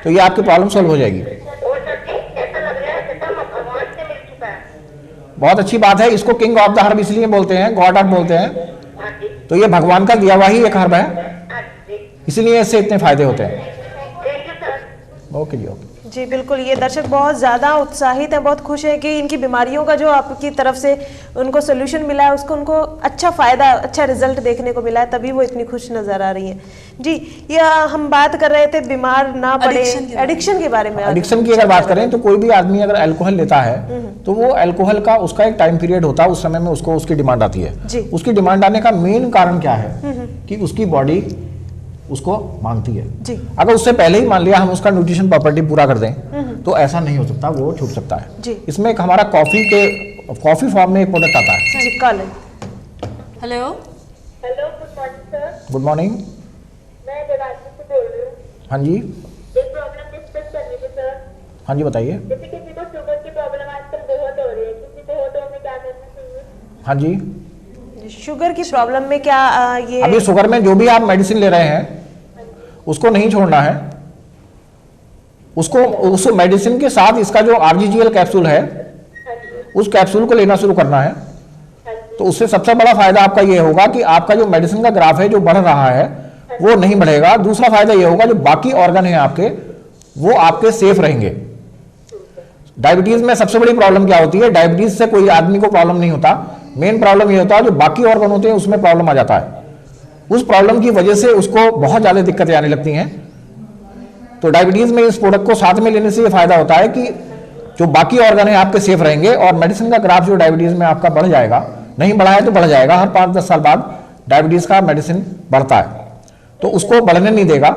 तो ये आपकी प्रॉब्लम सॉल्व हो जाएगी। और सर जी ऐसा लग रहा है जैसा भगवान से मिल चुका है। बहुत अच्छी बात है। इसको किंग ऑफ द हर्ब इसलिए बोलते हैं, गॉड हर्ब बोलते हैं। हाँ जी, तो ये भगवान का दिया हुआ ही एक हर्ब है, हाँ जी, इसीलिए इससे इतने फायदे होते हैं। Thank you sir. ओके जी, ओके। जी बिल्कुल, ये दर्शक बहुत ज़्यादा उत्साहित हैं, बहुत खुश हैं कि इनकी बीमारियों का जो आपकी तरफ से उनको सोल्यूशन मिला है उसको उनको अच्छा फ़ायदा, अच्छा रिजल्ट देखने को मिला है, तभी वो इतनी खुश नज़र आ रही हैं। जी, या हम बात कर रहे थे बीमार ना पड़े, एडिक्शन के बारे में। एडिक्शन की अगर बात करें तो कोई भी आदमी अगर अल्कोहल लेता है तो वो अल्कोहल का उसका एक टाइम पीरियड होता है, उस समय में उसको उसकी डिमांड आती है। जी। उसकी डिमांड आने का मेन कारण क्या है कि उसकी बॉडी उसको मांगती है। जी। अगर उससे पहले ही मान लिया हम उसका न्यूट्रिशन प्रॉपर्टी पूरा कर दें तो ऐसा नहीं हो सकता, वो छूट सकता है। जी। इसमें एक हमारा कॉफी फॉर्म में एक प्रोडक्ट आता है। जी, call hello, hello, good morning sir. Good morning. मैं जगाधरी से बोल रही हूँ। हाँ जी, एक प्रॉब्लम डिस्कस करनी थी सर। हाँ जी, बताइए। जैसे किसी को शुगर की प्रॉब्लम आजकल बहुत हो रही है, किसी को हो तो हमें क्या करना चाहिए? हाँ जी, शुगर की प्रॉब्लम में क्या ये अभी शुगर में जो भी आप मेडिसिन ले रहे हैं उसको नहीं छोड़ना है। उसको उस मेडिसिन के साथ इसका जो आरजीजीएल कैप्सूल है उस कैप्सूल को लेना शुरू करना है। तो उससे सबसे बड़ा फायदा आपका ये होगा कि आपका जो मेडिसिन का ग्राफ है जो बढ़ रहा है वो नहीं बढ़ेगा। दूसरा फायदा ये होगा जो बाकी ऑर्गन है आपके वो आपके सेफ रहेंगे। डायबिटीज में सबसे बड़ी प्रॉब्लम क्या होती है? डायबिटीज से कोई आदमी को प्रॉब्लम नहीं होता, मेन प्रॉब्लम ये होता है जो बाकी ऑर्गन होते हैं उसमें प्रॉब्लम आ जाता है। उस प्रॉब्लम की वजह से उसको बहुत ज्यादा दिक्कतें आने लगती हैं। तो डायबिटीज में इस प्रोडक्ट को साथ में लेने से ये फायदा होता है कि जो बाकी ऑर्गन है आपके सेफ रहेंगे और मेडिसिन का ग्राफ जो डायबिटीज में आपका बढ़ जाएगा, नहीं बढ़ा है तो बढ़ जाएगा, हर 5-10 साल बाद डायबिटीज का मेडिसिन बढ़ता है, तो उसको बढ़ने नहीं देगा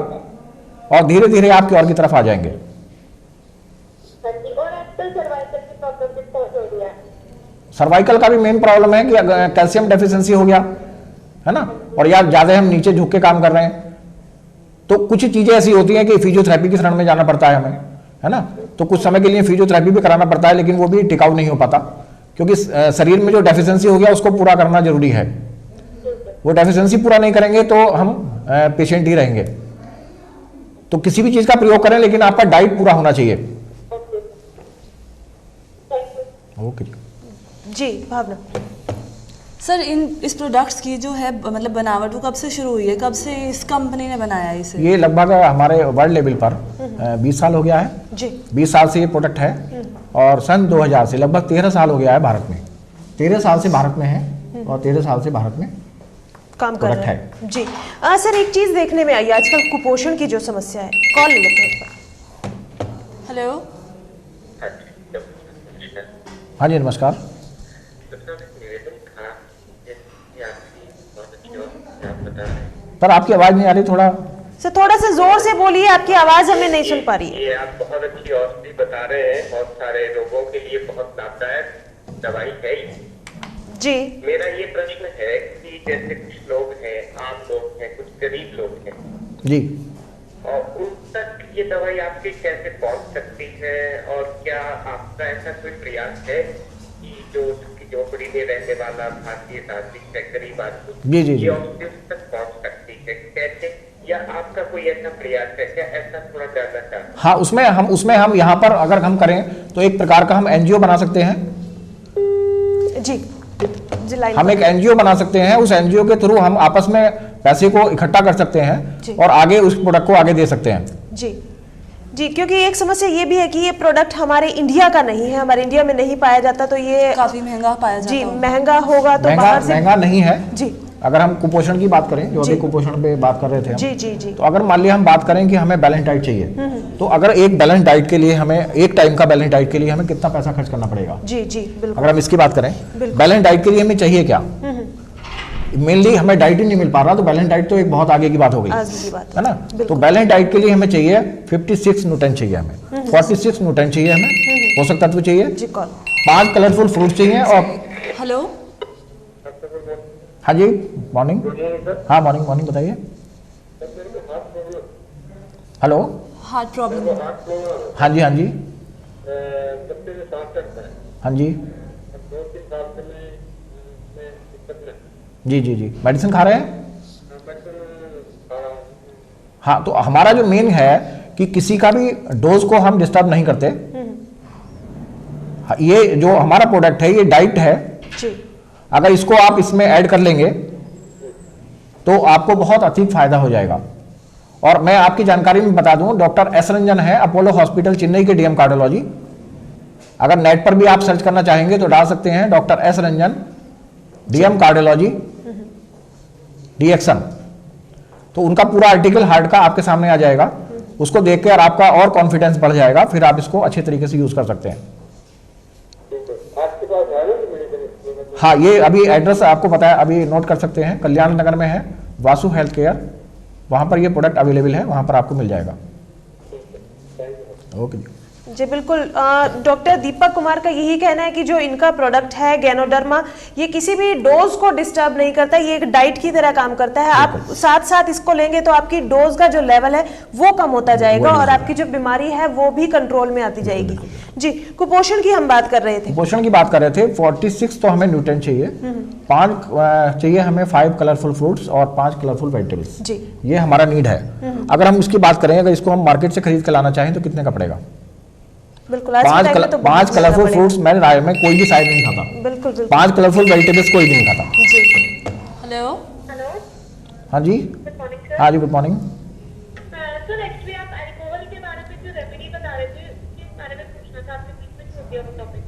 और धीरे धीरे आप क्योर की तरफ आ जाएंगे। हाँ जी, और आजकल सर्वाइकल की प्रॉब्लम भी बहुत हो रही है। सर्वाइकल का भी मेन प्रॉब्लम है कि कैल्शियम डेफिशिएंसी हो गया है ना, और या ज्यादा हम नीचे झुक के काम कर रहे हैं, तो कुछ चीजें ऐसी होती हैं कि फिजियोथेरेपी की शरण में जाना पड़ता है हमें, है ना। तो कुछ समय के लिए फिजियोथेरेपी भी कराना पड़ता है, लेकिन वो भी टिकाऊ नहीं हो पाता, क्योंकि शरीर में जो डेफिशिएंसी हो गया उसको पूरा करना जरूरी है। वो डेफिशिएंसी पूरा नहीं करेंगे तो हम पेशेंट ही रहेंगे। तो किसी भी चीज का प्रयोग करें, लेकिन आपका डाइट पूरा होना चाहिए। ओके जी भावना। सर इस प्रोडक्ट्स की जो है मतलब बनावट वो कब से शुरू हुई है, कब से इस कंपनी ने बनाया है इसे? ये लगभग हमारे वर्ल्ड लेवल पर 20 साल हो गया है जी। 20 साल से ये प्रोडक्ट है, और सन 2000 से लगभग 13 साल हो गया है भारत में। 13 साल से भारत में है और 13 साल से भारत में काम कर प्रोडक्ट रहे हैं जी। सर एक चीज देखने में आई आजकल कुपोषण की जो समस्या है, कॉल ले लेते हैं। हेलो, हाँ जी नमस्कार। सर आपकी आवाज नहीं आ रही, थोड़ा सर थोड़ा सा जोर से बोलिए, आपकी आवाज हमें नहीं सुन पा रही है। ये आप बहुत अच्छी औषधि बता रहे हैं, बहुत सारे रोगों के लिए बहुत लाभदायक दवाई है जी। मेरा ये प्रश्न है कि जैसे कुछ लोग हैं, आम लोग हैं, कुछ गरीब लोग हैं जी, और उन तक ये दवाई आपके कैसे पहुंच सकती है, और क्या आपका ऐसा कोई प्रयास है कि जो झोपड़ी में रहने वाला भारतीय नागरिक है, गरीब आदमी, जी जी जी, ये औषधि उस तक पहुंच सकती है कैसे, या आपका कोई ऐसा प्रयास है क्या? ऐसा थोड़ा जानना चाहता हूं। हाँ उसमें हम यहाँ पर अगर हम करें तो एक प्रकार का हम एनजीओ बना सकते हैं जी। जी लाइन हम एक एनजीओ बना सकते हैं, उस एनजीओ के थ्रू हम आपस में पैसे को इकट्ठा कर सकते जी। हैं और आगे उस प्रोडक्ट को आगे दे सकते हैं। जी जी, क्योंकि एक समस्या ये भी है कि ये प्रोडक्ट हमारे इंडिया का नहीं है, हमारे इंडिया में नहीं पाया जाता, तो ये काफी महंगा पाया जाता जी है। महंगा होगा तो बाहर से महंगा नहीं है जी। अगर हम कुपोषण की बात करें, जो जी। अभी कुपोषण पे बात कर रहे थे हम, जी जी जी तो अगर मान लिया हम बात करें कि हमें बैलेंस डाइट चाहिए, तो अगर एक बैलेंस डाइट के लिए हमें एक टाइम का बैलेंस डाइट के लिए हमें कितना पैसा खर्च करना पड़ेगा? जी जी बिल्कुल। अगर हम इसकी बात करें, बिल्कुल। बैलेंस डाइट के लिए हमें चाहिए क्या? मेनली हमें डाइट ही नहीं मिल पा रहा, तो बैलेंस डाइट तो एक बहुत आगे की बात हो गई, आगे की बात है ना। बिल्कुल। तो बैलेंस डाइट के लिए हमें चाहिए 56 न्यूटन चाहिए, हमें 46 न्यूटन चाहिए, हमें पोषक तत्व चाहिए, जी कॉल 5 कलरफुल फ्रूट चाहिए, और हेलो, हाँ जी मॉर्निंग, हाँ मॉर्निंग बताइए। Hello, heart problem. हाँ जी हाँ जी जी जी जी, मेडिसिन खा रहे हैं? हाँ, तो हमारा जो मेन है कि किसी का भी डोज को हम डिस्टर्ब नहीं करते। हाँ, ये जो हमारा प्रोडक्ट है ये डाइट है, जी। अगर इसको आप इसमें ऐड कर लेंगे तो आपको बहुत अधिक फायदा हो जाएगा। और मैं आपकी जानकारी में बता दूं, डॉक्टर एस रंजन है, अपोलो हॉस्पिटल चेन्नई के डीएम कार्डियोलॉजी। अगर नेट पर भी आप सर्च करना चाहेंगे तो डाल सकते हैं doctor S Ranjan DM cardiology डीएक्शन, तो उनका पूरा आर्टिकल हार्ट का आपके सामने आ जाएगा। उसको देखकर आपका और कॉन्फिडेंस बढ़ जाएगा, फिर आप इसको अच्छे तरीके से यूज कर सकते हैं। आपके पास है ना मेडिसिन? हाँ, ये अभी एड्रेस आपको पता है, अभी नोट कर सकते हैं, कल्याण नगर में है वासु हेल्थ केयर, वहां पर ये प्रोडक्ट अवेलेबल है, वहां पर आपको मिल जाएगा। ओके जी। जी बिल्कुल। डॉक्टर दीपक कुमार का यही कहना है कि जो इनका प्रोडक्ट है गैनोडर्मा, ये किसी भी डोज को डिस्टर्ब नहीं करता, ये एक डाइट की तरह काम करता है। आप साथ साथ इसको लेंगे तो आपकी डोज का जो लेवल है वो कम होता जाएगा और आपकी जो बीमारी है वो भी कंट्रोल में आती जाएगी। जी, कुपोषण की हम बात कर रहे थे। कुपोषण की बात कर रहे थे, 46 तो हमें न्यूट्रिएंट चाहिए, 5 चाहिए हमें 5 कलरफुल फ्रूट्स और 5 कलरफुल वेजिटेबल्स। जी, ये हमारा नीड है। अगर हम इसकी बात करें, अगर इसको हम मार्केट से खरीद के लाना चाहें तो कितने का पड़ेगा? बिल्कुल। आज के टाइम में तो 5 कलरफुल फ्रूट्स मेरे राय में कोई भी शायद नहीं खाता। बिल्कुल बिल्कुल। 5 कलरफुल वेजिटेबल्स कोई भी नहीं खाता। जी। हेलो, हेलो, हाँ जी, गुड मॉर्निंग सर। हाँ जी, गुड मॉर्निंग। सर एक्चुअली आप अल्कोहल के बारे में जो रेमेडी बता रहे थे, उसके बारे में पूछना था, आपके बीच में चुकी हूँ टॉपिक।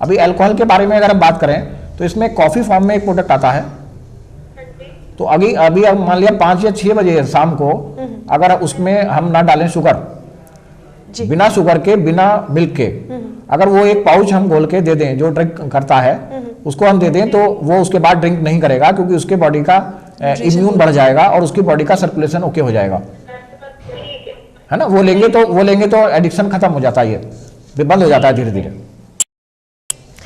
अभी अल्कोहल के बारे में अगर हम बात करें तो इसमें कॉफ़ी फॉर्म में एक प्रोडक्ट आता है। हाँ जी। तो अभी अभी अब मान लिया 5 या 6 बजे शाम को अगर उसमें हम ना डालें शुगर, जी। बिना शुगर के, बिना मिल्क के, अगर वो एक पाउच हम घोल के दे दें, जो ड्रिंक करता है उसको हम दे दें, तो वो उसके बाद ड्रिंक नहीं करेगा, क्योंकि उसके बॉडी का इम्यून बढ़ जाएगा और उसकी बॉडी का सर्कुलेशन ओके हो जाएगा, ठीक है। है ना। वो लेंगे तो एडिक्शन खत्म हो जाता है, ये बंद हो जाता है धीरे धीरे।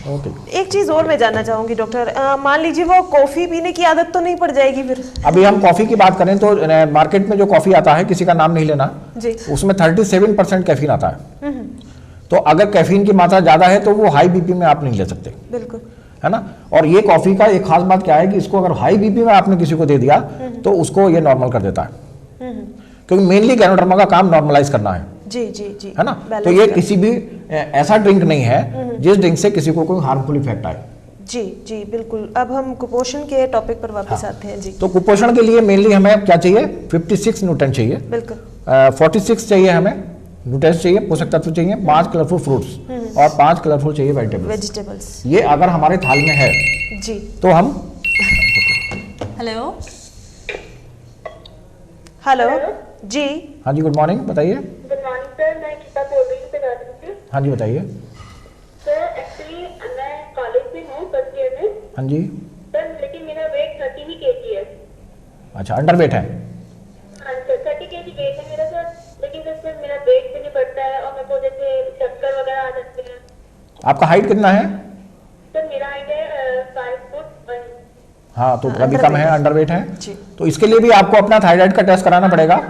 ओके। एक चीज और मैं जानना चाहूंगी डॉक्टर, मान लीजिए वो कॉफी पीने की आदत तो नहीं पड़ जाएगी फिर? अभी हम कॉफ़ी की बात करें तो मार्केट में जो कॉफ़ी आता है, किसी का नाम नहीं लेना जी। उसमें 37% कैफीन आता है। तो अगर कैफीन की मात्रा ज़्यादा है तो वो हाई बीपी में आप नहीं ले सकते, बिल्कुल। है ना। और ये कॉफ़ी का एक खास बात क्या है कि इसको अगर हाई बीपी में आपने किसी को दे दिया तो उसको ये नॉर्मल कर देता है, क्योंकि मेनली गैनोडर्मा का काम नॉर्मलाइज करना है, जी जी जी, है ना। बैलेंस तो ये कर- किसी भी ऐसा ड्रिंक नहीं है जिस ड्रिंक से किसी को कोई हार्मफुल इफेक्ट आए। जी जी बिल्कुल। अब हम कुपोषण के टॉपिक पर वापस आते हैं जी। तो कुपोषण के लिए मेनली हमें क्या चाहिए? 56 न्यूट्रिएंट चाहिए, बिल्कुल। 46 चाहिए हमें न्यूट्रिएंट्स चाहिए, पोषक तत्व चाहिए, 5 कलरफुल फ्रूट्स और 5 कलरफुल चाहिए वेजिटेबल्स। वेजिटेबल्स, ये अगर हमारे थाल में है जी। तो हम हेलो। हेलो जी। हाँ जी, गुड मॉर्निंग, बताइए। गुड मॉर्निंग सर, मैं गीता बोल रही हूँ पेदारी से। हाँ जी, बताइए। सर एक्चुअली मैं कॉलेज में हूँ, फर्स्ट ईयर में। हाँ जी। सर लेकिन मेरा वेट 30 ही kg है। अच्छा, अंडर वेट है। हाँ सर, 30 kg वेट है मेरा सर, लेकिन सर मेरा वेट भी नहीं बढ़ता है और मेरे को जैसे चक्कर वगैरह आ जाते हैं। आपका हाइट कितना है? सर मेरा हाइट है 5 फुट 1। हाँ, तो अभी अंडर कम वेट है, है। अंडर वेट है। जी। तो इसके लिए भी आपको अपना थायराइड का टेस्ट कराना पड़ेगा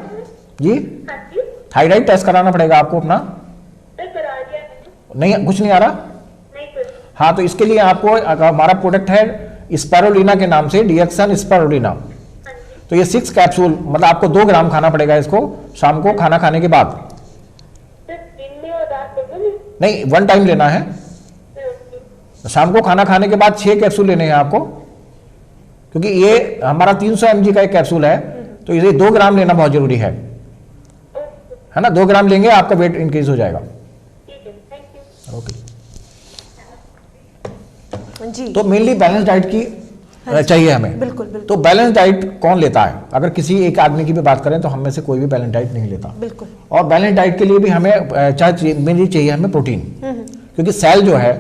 जी। हाँ जी। थायराइड टेस्ट कराना पड़ेगा आपको अपना। सर करा दिया मैंने। नहीं, कुछ नहीं आ रहा। नहीं सर। हाँ, तो इसके लिए आपको हमारा प्रोडक्ट है स्पायरुलिना के नाम से, डिएक्सन स्पायरुलिना। हाँ जी। तो ये 6 कैप्सूल, मतलब आपको 2 ग्राम खाना पड़ेगा इसको शाम को खाना खाने के बाद। सर दिन में और रात दोनों में? नहीं, 1 टाइम लेना है। शाम को खाना खाने के बाद 6 कैप्सूल लेने हैं आपको, क्योंकि ये हमारा 300 mg का एक कैप्सूल है, तो इसे 2 ग्राम लेना बहुत जरूरी है ना। 2 ग्राम लेंगे आपका वेट इंक्रीज हो जाएगा। ठीक है, थैंक यू। ओके। जी। तो मेनली बैलेंस डाइट की चाहिए हमें। बिल्कुल बिल्कुल तो बैलेंस डाइट कौन लेता है? अगर किसी एक आदमी की भी बात करें तो हम में से कोई भी बैलेंस डाइट नहीं लेता। बिल्कुल। और बैलेंस डाइट के लिए भी हमें मेनली चाहिए हमें प्रोटीन, क्योंकि सेल जो है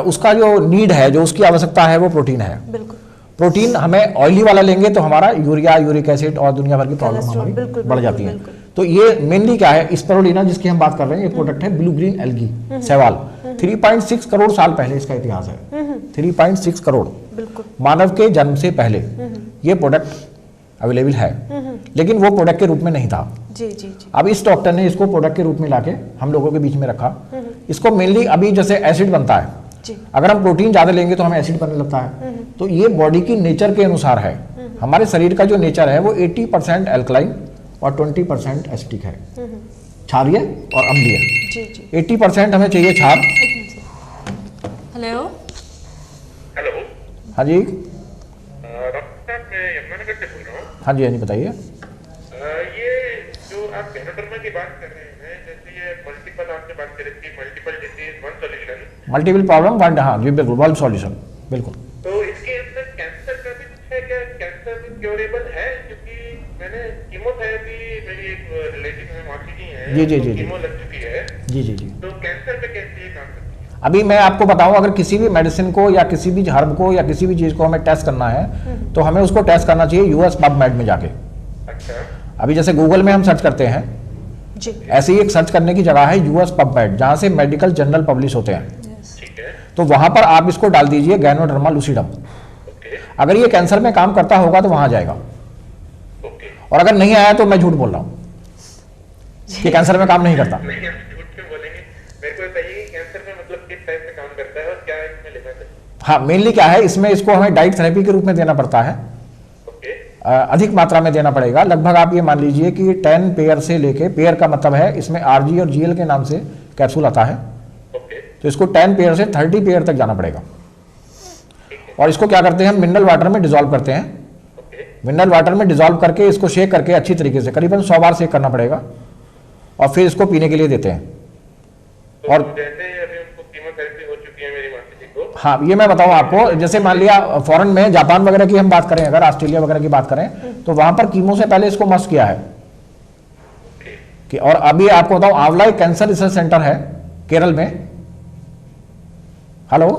उसका जो नीड है, जो उसकी आवश्यकता है, वो प्रोटीन है। बिल्कुल। प्रोटीन हमें ऑयली वाला लेंगे तो हमारा यूरिया, यूरिक एसिड और दुनिया भर की प्रॉब्लम कोलेस्ट्रॉल, हमारी बिल्कुल, बढ़ जाती बिल्कुल, है। बिल्कुल। तो ये मेनली क्या है, स्पायरुलिना जिसकी हम बात कर रहे हैं, ये प्रोडक्ट है ब्लू ग्रीन एल्गी शैवाल। 3.6 करोड़ साल पहले इसका इतिहास है। 3.6 करोड़ बिल्कुल। मानव के जन्म से पहले ये प्रोडक्ट अवेलेबल है, लेकिन वो प्रोडक्ट के रूप में नहीं था। जी जी जी। अब इस डॉक्टर ने इसको प्रोडक्ट के रूप में लाके हम लोगों के बीच में रखा। इसको मेनली अभी जैसे एसिड बनता है, जी। अगर हम प्रोटीन ज्यादा लेंगे तो हमें एसिड बनने लगता है। तो ये बॉडी की नेचर के अनुसार है। हमारे शरीर का जो नेचर है वो 80% एल्कलाइन और 20% एसिडिक है, क्षारीय और अम्लीय। जी जी। 80% हमें चाहिए क्षार। हेलो। हेलो हाँ जी, डॉक्टर साहब, मैं यमुनानगर से बोल रहा हूँ। हाँ जी, हाँ जी, बताइए। ये जो आप गैनोडर्मा की बात कर रहे हैं, जैसे ये मल्टीपल आपने बात करी थी, multiple disease one solution, multiple problem one, हाँ जी बिल्कुल, वन सॉल्यूशन, बिल्कुल। तो इसके अंदर कैंसर का भी कुछ है क्या? कैंसर क्योरेबल है? क्योंकि मैंने कीमोथेरेपी, मेरी एक रिलेटिव है, मासी जी हैं, जी, जी, उनको जी, जी। कीमो लग चुकी है, जी जी जी। तो कैंसर पे कैसे ये काम करती है? अभी मैं आपको बताऊं, अगर किसी भी मेडिसिन को या किसी भी हर्ब को या किसी भी चीज को हमें टेस्ट करना है तो हमें उसको टेस्ट करना चाहिए यूएस पबमेड में जाके। अच्छा। अभी जैसे गूगल में हम सर्च करते हैं, जी। ऐसे ही एक सर्च करने की जगह है यूएस पबमेड, जहां से मेडिकल जर्नल पब्लिश होते हैं। ठीक है। तो वहां पर आप इसको डाल दीजिए गैनोडर्मा लूसिडम। ओके। अगर ये कैंसर में काम करता होगा तो वहां जाएगा, ओके। और अगर नहीं आया तो मैं झूठ बोल रहा हूँ कि कैंसर में काम नहीं करता। नहीं, आप झूठ क्यों बोलेंगे? मेरे को बताइए कि कैंसर में मतलब किस टाइप से काम करता है और क्या इसमें लेना चाहिए? हाँ, मेनली क्या है, इसमें इसको हमें डाइट थेरेपी के रूप में देना पड़ता है। ओके। अधिक मात्रा में देना पड़ेगा। लगभग आप ये मान लीजिए कि 10 पेयर से लेके, पेयर का मतलब है इसमें आरजी और जीएल के नाम से कैप्सूल आता है, ओके। तो इसको 10 पेयर से 30 पेयर तक जाना पड़ेगा। और इसको क्या करते हैं, हम मिनरल वाटर में डिजोल्व करते हैं। ओके। मिनरल वाटर में डिजोल्व करके इसको शेक करके अच्छी तरीके से करीबन 100 बार शेक करना पड़ेगा, और फिर इसको पीने के लिए देते हैं। तो और जैसे अभी उनको कीमोथेरेपी हाँ, ये मैं बताऊं आपको, जैसे मान लिया फॉरेन में, जापान वगैरह की हम बात करें, अगर ऑस्ट्रेलिया वगैरह की बात करें, तो वहां पर कीमो से पहले इसको मस्ट किया है कि, और अभी आपको बताऊं, आंवला एक कैंसर रिसर्च सेंटर है केरल में। हेलो,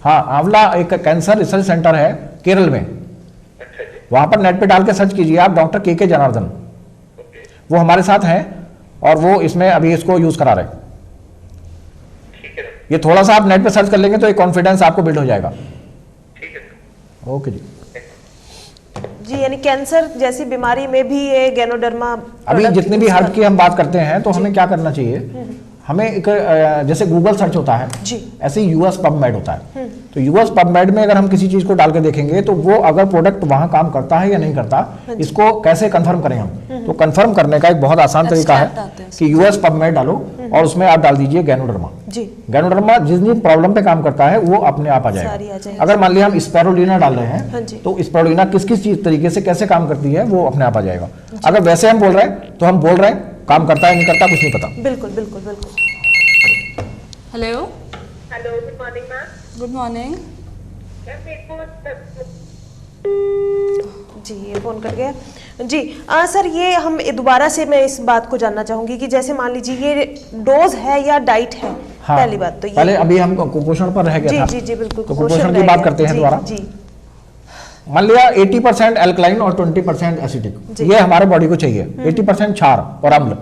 हाँ, आंवला एक कैंसर रिसर्च सेंटर है केरल में। वहां पर नेट पे डाल के सर्च कीजिए आप, डॉक्टर के जनार्दन, वो हमारे साथ हैं और वो इसमें अभी इसको यूज करा रहे हैं। ये थोड़ा सा आप नेट पे सर्च कर लेंगे तो एक कॉन्फिडेंस आपको बिल्ड हो जाएगा। ओके जी। जी, यानी कैंसर जैसी बीमारी में भी ये गैनोडर्मा अभी जितनी भी हर्ट की हम बात करते हैं तो हमें क्या करना चाहिए, हमें एक जैसे गूगल सर्च होता है जी, ऐसे यूएस पबमेड होता है। तो यूएस पबमेड में अगर हम किसी चीज को डाल के देखेंगे तो वो अगर प्रोडक्ट वहां काम करता है या नहीं करता, इसको कैसे कंफर्म करें हम, तो कंफर्म करने का एक बहुत आसान तरीका है कि यूएस पबमेड डालो और उसमें आप डाल दीजिए गैनोडर्मा। जी, गैनोडर्मा जिस जिन प्रॉब्लम पे काम करता है वो अपने आप आ सारी जाएगा। आ जाएगा। अगर मान लिया हम स्पैरुलिना डाल रहे हाँ हैं जी। तो स्पैरुलिना किस किस चीज तरीके से कैसे काम करती है वो अपने आप आ जाएगा। अगर वैसे हम बोल रहे हैं तो हम बोल रहे हैं, काम करता है नहीं करता कुछ नहीं पता। बिल्कुल बिल्कुल बिल्कुल। Hello, hello, good morning ma'am. Good morning. Ma'am मेरे को जी, ये फोन कट गया जी। सर, ये हम दोबारा से मैं इस बात को जानना चाहूंगी कि जैसे मान लीजिए ये डोज है या डाइट है। हाँ, पहली बात तो ये, पहले अभी हम कुपोषण पर रह गया जी था। जी जी बिल्कुल, तो कुपोषण की रह बात गया। करते हैं जी, दोबारा। जी मान लिया 80% एल्कलाइन और 20% एसिडिक, ये हमारे बॉडी को चाहिए। 80% क्षार और अम्ल,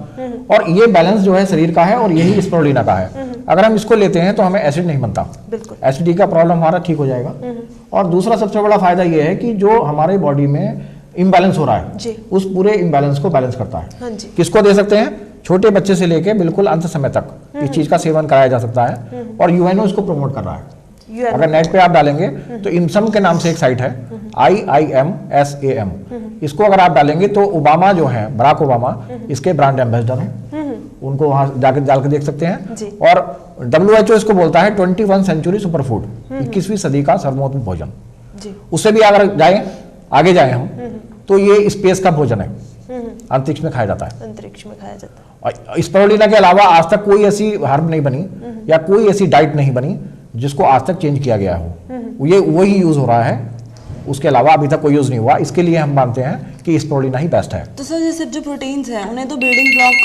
और ये बैलेंस जो है शरीर का है और यही स्पिरुलिना का है। अगर हम इसको लेते हैं तो हमें एसिड नहीं बनता, बिल्कुल। एसिडिटी का प्रॉब्लम हमारा ठीक हो जाएगा। और दूसरा सबसे बड़ा फायदा ये है कि जो हमारे बॉडी में इम्बैलेंस हो रहा है जी, उस पूरे इम्बैलेंस को बैलेंस करता है। हाँ जी। किसको दे सकते हैं, छोटे बच्चे से लेके बिल्कुल अंत समय तक इस चीज का सेवन कराया जा सकता है। और यूएनओ इसको प्रमोट कर रहा है। अगर नेट पे आप डालेंगे तो इमसम के नाम से एक साइट है, IIMSAM, इसको अगर आप डालेंगे तो ओबामा जो है, बराक ओबामा, इसके ब्रांड एम्बेसडर हैं, उनको वहां जाकर डाल के देख सकते हैं। जी। और WHO इसको बोलता है 21 सेंचुरी सुपर फूड, 21वीं सदी का सर्वोत्तम भोजन। जी, उससे भी अगर जाए आगे जाए हम तो ये स्पेस का भोजन है, अंतरिक्ष में खाया जाता है। अंतरिक्ष में खाया जाता है। और स्पिरुलिना के अलावा आज तक कोई ऐसी हर्ब नहीं बनी या कोई ऐसी डाइट नहीं बनी जिसको आज तक चेंज किया गया हो। ये वही यूज हो रहा है, उसके अलावा अभी तक कोई यूज नहीं हुआ। इसके लिए हम मानते हैं कि स्पिरुलिना ही बेस्ट है। तो सर, जैसे जो प्रोटीन्स हैं उन्हें तो building block.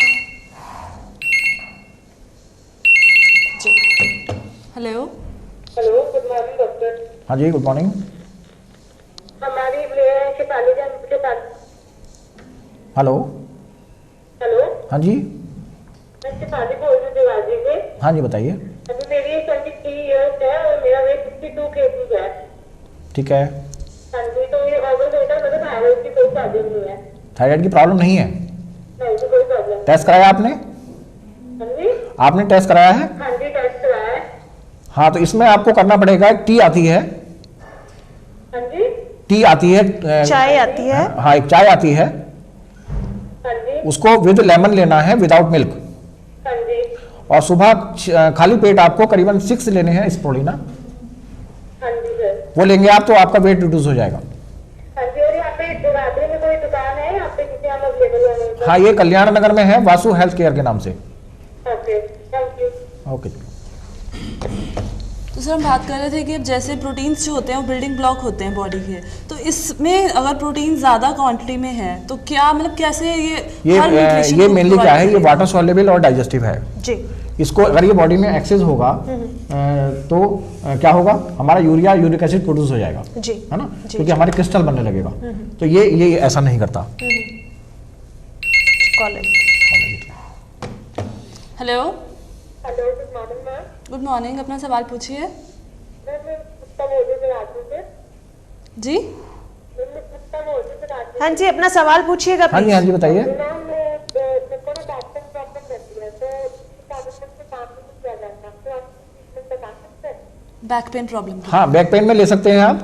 Hello, hello, good morning doctor. हाँ जी, गुड मॉर्निंग। हमारी हेलो, हेलो, हाँ जी, मैं शिफाली बोल रही हूँ देवाजी से। हाँ जी, बताइए। अभी मेरी 23 इयर्स है और मेरा वेट 52 kg है। ठीक है, हाँ जी, तो ये ओवरवेट है, मतलब थायराइड की कोई प्रॉब्लम नहीं है। थायराइड की प्रॉब्लम नहीं है? नहीं जी, कोई प्रॉब्लम टेस्ट कराया आपने? नहीं। हाँ जी, आपने टेस्ट कराया है? हाँ जी, टेस्ट कराया है। हाँ, तो इसमें आपको करना पड़ेगा, एक टी आती है, हाँ जी, टी आती है, चाय आती है। हाँ, एक चाय आती है, हाँ जी, उसको विद लेमन लेना है, विदाउट मिल्क। हाँ जी, और सुबह खाली पेट आपको करीबन 6 लेने हैं स्पिरुलिना। हाँ जी सर। वो लेंगे आप तो आपका वेट रिड्यूस हो जाएगा। हाँ जी, और यहाँ पे देवाजी में कोई दुकान है यहाँ पे जिसे हम अवेलेबल है? हाँ, ये कल्याण नगर में है, वासु हेल्थ केयर के नाम से। Okay, thank you. ओके। तो सर हम बात कर रहे थे कि अब जैसे प्रोटीन्स जो होते हैं वो बिल्डिंग ब्लॉक होते हैं बॉडी के, तो इसमें अगर प्रोटीन ज़्यादा क्वांटिटी में है तो क्या, मतलब कैसे हर nutrition ये को मेनली provide क्या है, ये करेगा? वाटर सॉल्युबल और डाइजेस्टिव है। जी, इसको अगर ये बॉडी में एक्सेस होगा तो क्या होगा, हमारा यूरिक एसिड प्रोड्यूस हो जाएगा, जी, है ना, जी, क्योंकि हमारे क्रिस्टल बनने लगेगा। तो ये ऐसा नहीं करता। College. Hello, hello, good morning ma'am. Good morning, अपना सवाल पूछिए। मैं गुप्ता बोल रही हूँ राजू से। जी, मैं गुप्ता बोल रही हूँ राजू हाँ जी, अपना सवाल पूछिएगा हाँ जी, प्लीज। हाँ जी, बताइए। से। मैम मेरे को ना बैक पेन प्रॉब्लम रहती है, तो इस कारण से काम नहीं किया जाता, तो आप ट्रीटमेंट बता सकते हैं? Back pain problem. हाँ, बैक पेन में ले सकते हैं आप।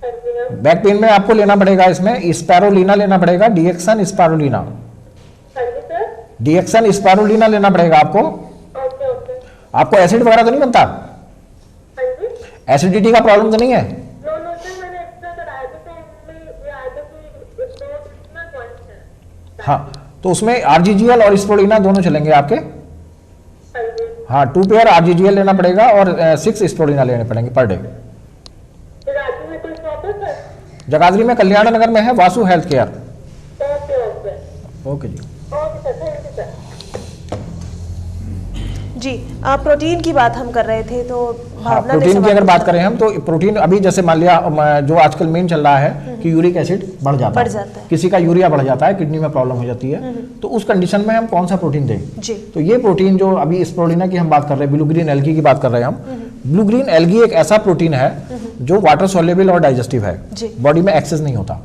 हाँ जी मैम। बैक पेन में आपको लेना पड़ेगा, इसमें स्पैरुलिना लेना पड़ेगा, डीएक्सन स्पैरुलिना। हाँ जी सर। डीएक्सन स्पैरुलिना लेना पड़ेगा आपको। Okay, okay. आपको एसिड वगैरह तो नहीं बनता? हाँ जी। एसिडिटी का प्रॉब्लम तो नहीं है? नो नो सर, मैंने एक्स्ट्रा कराया था तो उनमें आया था कि 2 कितना पॉइंट्स है। हाँ, तो उसमें आरजीजीएल और स्पिरुलिना दोनों चलेंगे आपके। हाँ जी। हाँ 2 पेयर आरजीजीएल लेना पड़ेगा और 6 स्प्रोलिना लेने पड़ेंगे पर डे। जगाधरी में कोई शॉप है सर? जगाधरी में कल्याण नगर में है Vasu health care. Okay okay okay जी। Okay sir, thank you sir. जी प्रोटीन की बात हम कर रहे थे तो हाँ, भावना ने प्रोटीन की सवाल अगर बात पूछा। करें हम तो प्रोटीन अभी जैसे मान लिया जो आजकल मेन चल रहा है कि यूरिक एसिड बढ़ जाता है, किसी का यूरिया बढ़ जाता है, किडनी में प्रॉब्लम हो जाती है, तो उस कंडीशन में हम कौन सा प्रोटीन दें? जी तो ये प्रोटीन जो अभी स्प्रोलिना की हम बात कर रहे हैं, ब्लू ग्रीन एल्गी की बात कर रहे हैं हम। ब्लू ग्रीन एल्गी एक ऐसा प्रोटीन है जो वाटर सोल्युबल और डाइजेस्टिव है, जी। बॉडी में एक्सेस नहीं होता,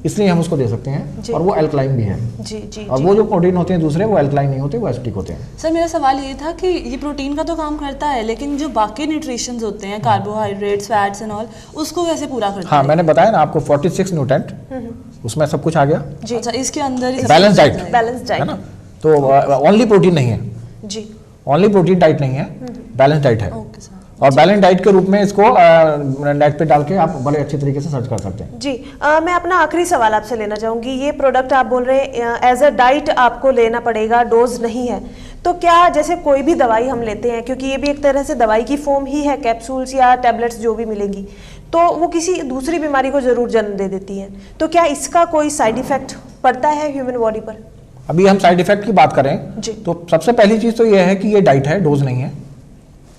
इसलिए हम उसको दे सकते जी। हैं और वो एल्कलाइन भी है। जी जी और वो जो प्रोटीन होते हैं दूसरे वो एल्कलाइन नहीं होते, वो एसिडिक होते हैं। सर मेरा सवाल ये था कि ये प्रोटीन का तो काम करता है, लेकिन जो बाकी न्यूट्रिशंस होते हैं, कार्बोहाइड्रेट्स, फैट्स एंड ऑल, उसको कैसे पूरा करता हाँ है? मैंने बताया ना आपको 46 न्यूट्रेंट, उसमें सब कुछ आ गया। जी अच्छा, इसके अंदर ही सब बैलेंस कुछ डाइट होता है। बैलेंस है डाइट। ना, तो ओनली प्रोटीन नहीं है, जी ओनली प्रोटीन डाइट नहीं है, बैलेंस डाइट है। Okay sir. और बैलेंस डाइट के रूप में इसको नेट पे डाल के आप बड़े अच्छे तरीके से सर्च कर सकते हैं। जी मैं अपना आखिरी सवाल आपसे लेना चाहूँगी। ये प्रोडक्ट आप बोल रहे हैं एज अ डाइट आपको लेना पड़ेगा, डोज नहीं है, तो क्या जैसे कोई भी दवाई हम लेते हैं, क्योंकि ये भी एक तरह से दवाई की फॉर्म ही है, कैप्सूल्स या टैबलेट्स जो भी मिलेंगी, तो वो किसी दूसरी बीमारी को जरूर जन्म दे देती हैं, तो क्या इसका कोई साइड इफेक्ट पड़ता है ह्यूमन बॉडी पर? अभी हम साइड इफेक्ट की बात करें जी। तो सबसे पहली चीज तो ये है कि ये डाइट है, डोज नहीं है,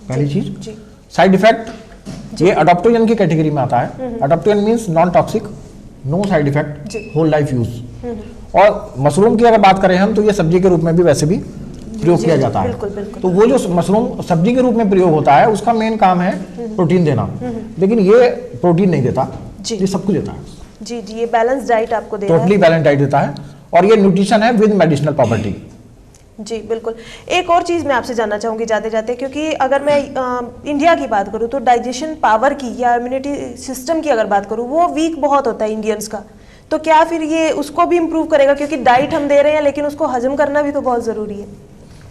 पहली चीज। जी साइड इफेक्ट ये अडॉप्टोजन की कैटेगरी में आता है। Adaptogen means non toxic, no side जी। Effect, whole life use. और मशरूम की अगर बात करें हम तो ये सब्जी के रूप में भी वैसे भी प्रयोग जी, किया जी, जाता है। बिल्कुल, बिल्कुल। तो वो जो मशरूम सब्जी के रूप में प्रयोग होता है उसका मेन काम है प्रोटीन देना, लेकिन ये प्रोटीन नहीं देता, जी। ये सब कुछ देता है, जी जी ये बैलेंस डाइट आपको दे रहा है। टोटली बैलेंस डाइट देता है और ये न्यूट्रिशन है विद मेडिसिनल प्रॉपर्टी। जी बिल्कुल। एक और चीज़ मैं आपसे जानना चाहूँगी जाते जाते, क्योंकि अगर मैं इंडिया की बात करूँ तो डाइजेशन पावर की या इम्यूनिटी सिस्टम की अगर बात करूँ वो वीक बहुत होता है इंडियंस का, तो क्या फिर ये उसको भी इम्प्रूव करेगा? क्योंकि डाइट हम दे रहे हैं लेकिन उसको हजम करना भी तो बहुत ज़रूरी है।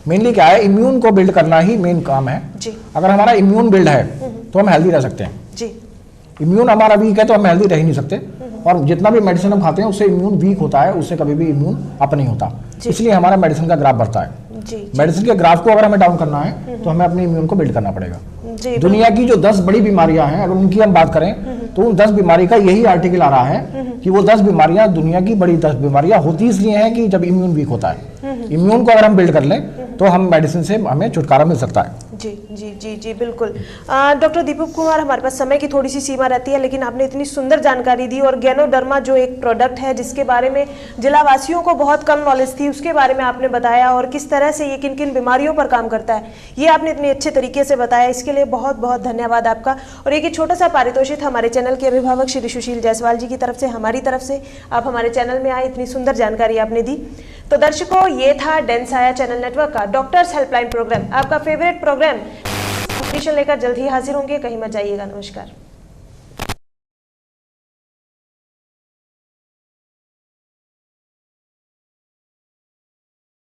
मेनली क्या है, इम्यून को बिल्ड करना ही मेन काम है। जी अगर हमारा इम्यून बिल्ड है तो हम हेल्दी रह सकते हैं। जी इम्यून हमारा वीक है तो हम हेल्दी रह ही नहीं सकते, और जितना भी मेडिसिन हम खाते हैं उससे इम्यून वीक होता है, उससे कभी भी इम्यून अप नहीं होता, जी। इसलिए हमारा मेडिसिन का ग्राफ बढ़ता है। जी मेडिसिन के ग्राफ को अगर हमें डाउन करना है तो हमें अपने इम्यून को बिल्ड करना पड़ेगा। जी दुनिया की जो 10 बड़ी बीमारियां हैं अगर उनकी हम बात करें तो उन 10 बीमारी का यही आर्टिकल आ रहा है कि वो 10 बीमारियां दुनिया की बड़ी 10 बीमारियां होती इसलिए हैं कि जब इम्यून वीक होता है। इम्यून को अगर हम बिल्ड कर लें तो हम मेडिसिन से हमें छुटकारा मिल सकता है। जी जी जी जी बिल्कुल। डॉक्टर दीपक कुमार, हमारे पास समय की थोड़ी सी सीमा रहती है, लेकिन आपने इतनी सुंदर जानकारी दी, और गैनोडर्मा जो एक प्रोडक्ट है जिसके बारे में जिलावासियों को बहुत कम नॉलेज थी, उसके बारे में आपने बताया, और किस तरह से ये किन किन बीमारियों पर काम करता है ये आपने इतने अच्छे तरीके से बताया, इसके लिए बहुत बहुत धन्यवाद आपका। और एक छोटा सा पारितोषिक हमारे चैनल के अभिभावक श्री सुशील जायसवाल जी की तरफ से, हमारी तरफ से आप हमारे चैनल में आए, इतनी सुंदर जानकारी आपने दी। तो दर्शकों, ये था डेंसाया चैनल नेटवर्क का डॉक्टर्स हेल्पलाइन प्रोग्राम, आपका फेवरेट प्रोग्राम। लेकर जल्द ही हाजिर होंगे, कहीं मत जाइएगा। नमस्कार।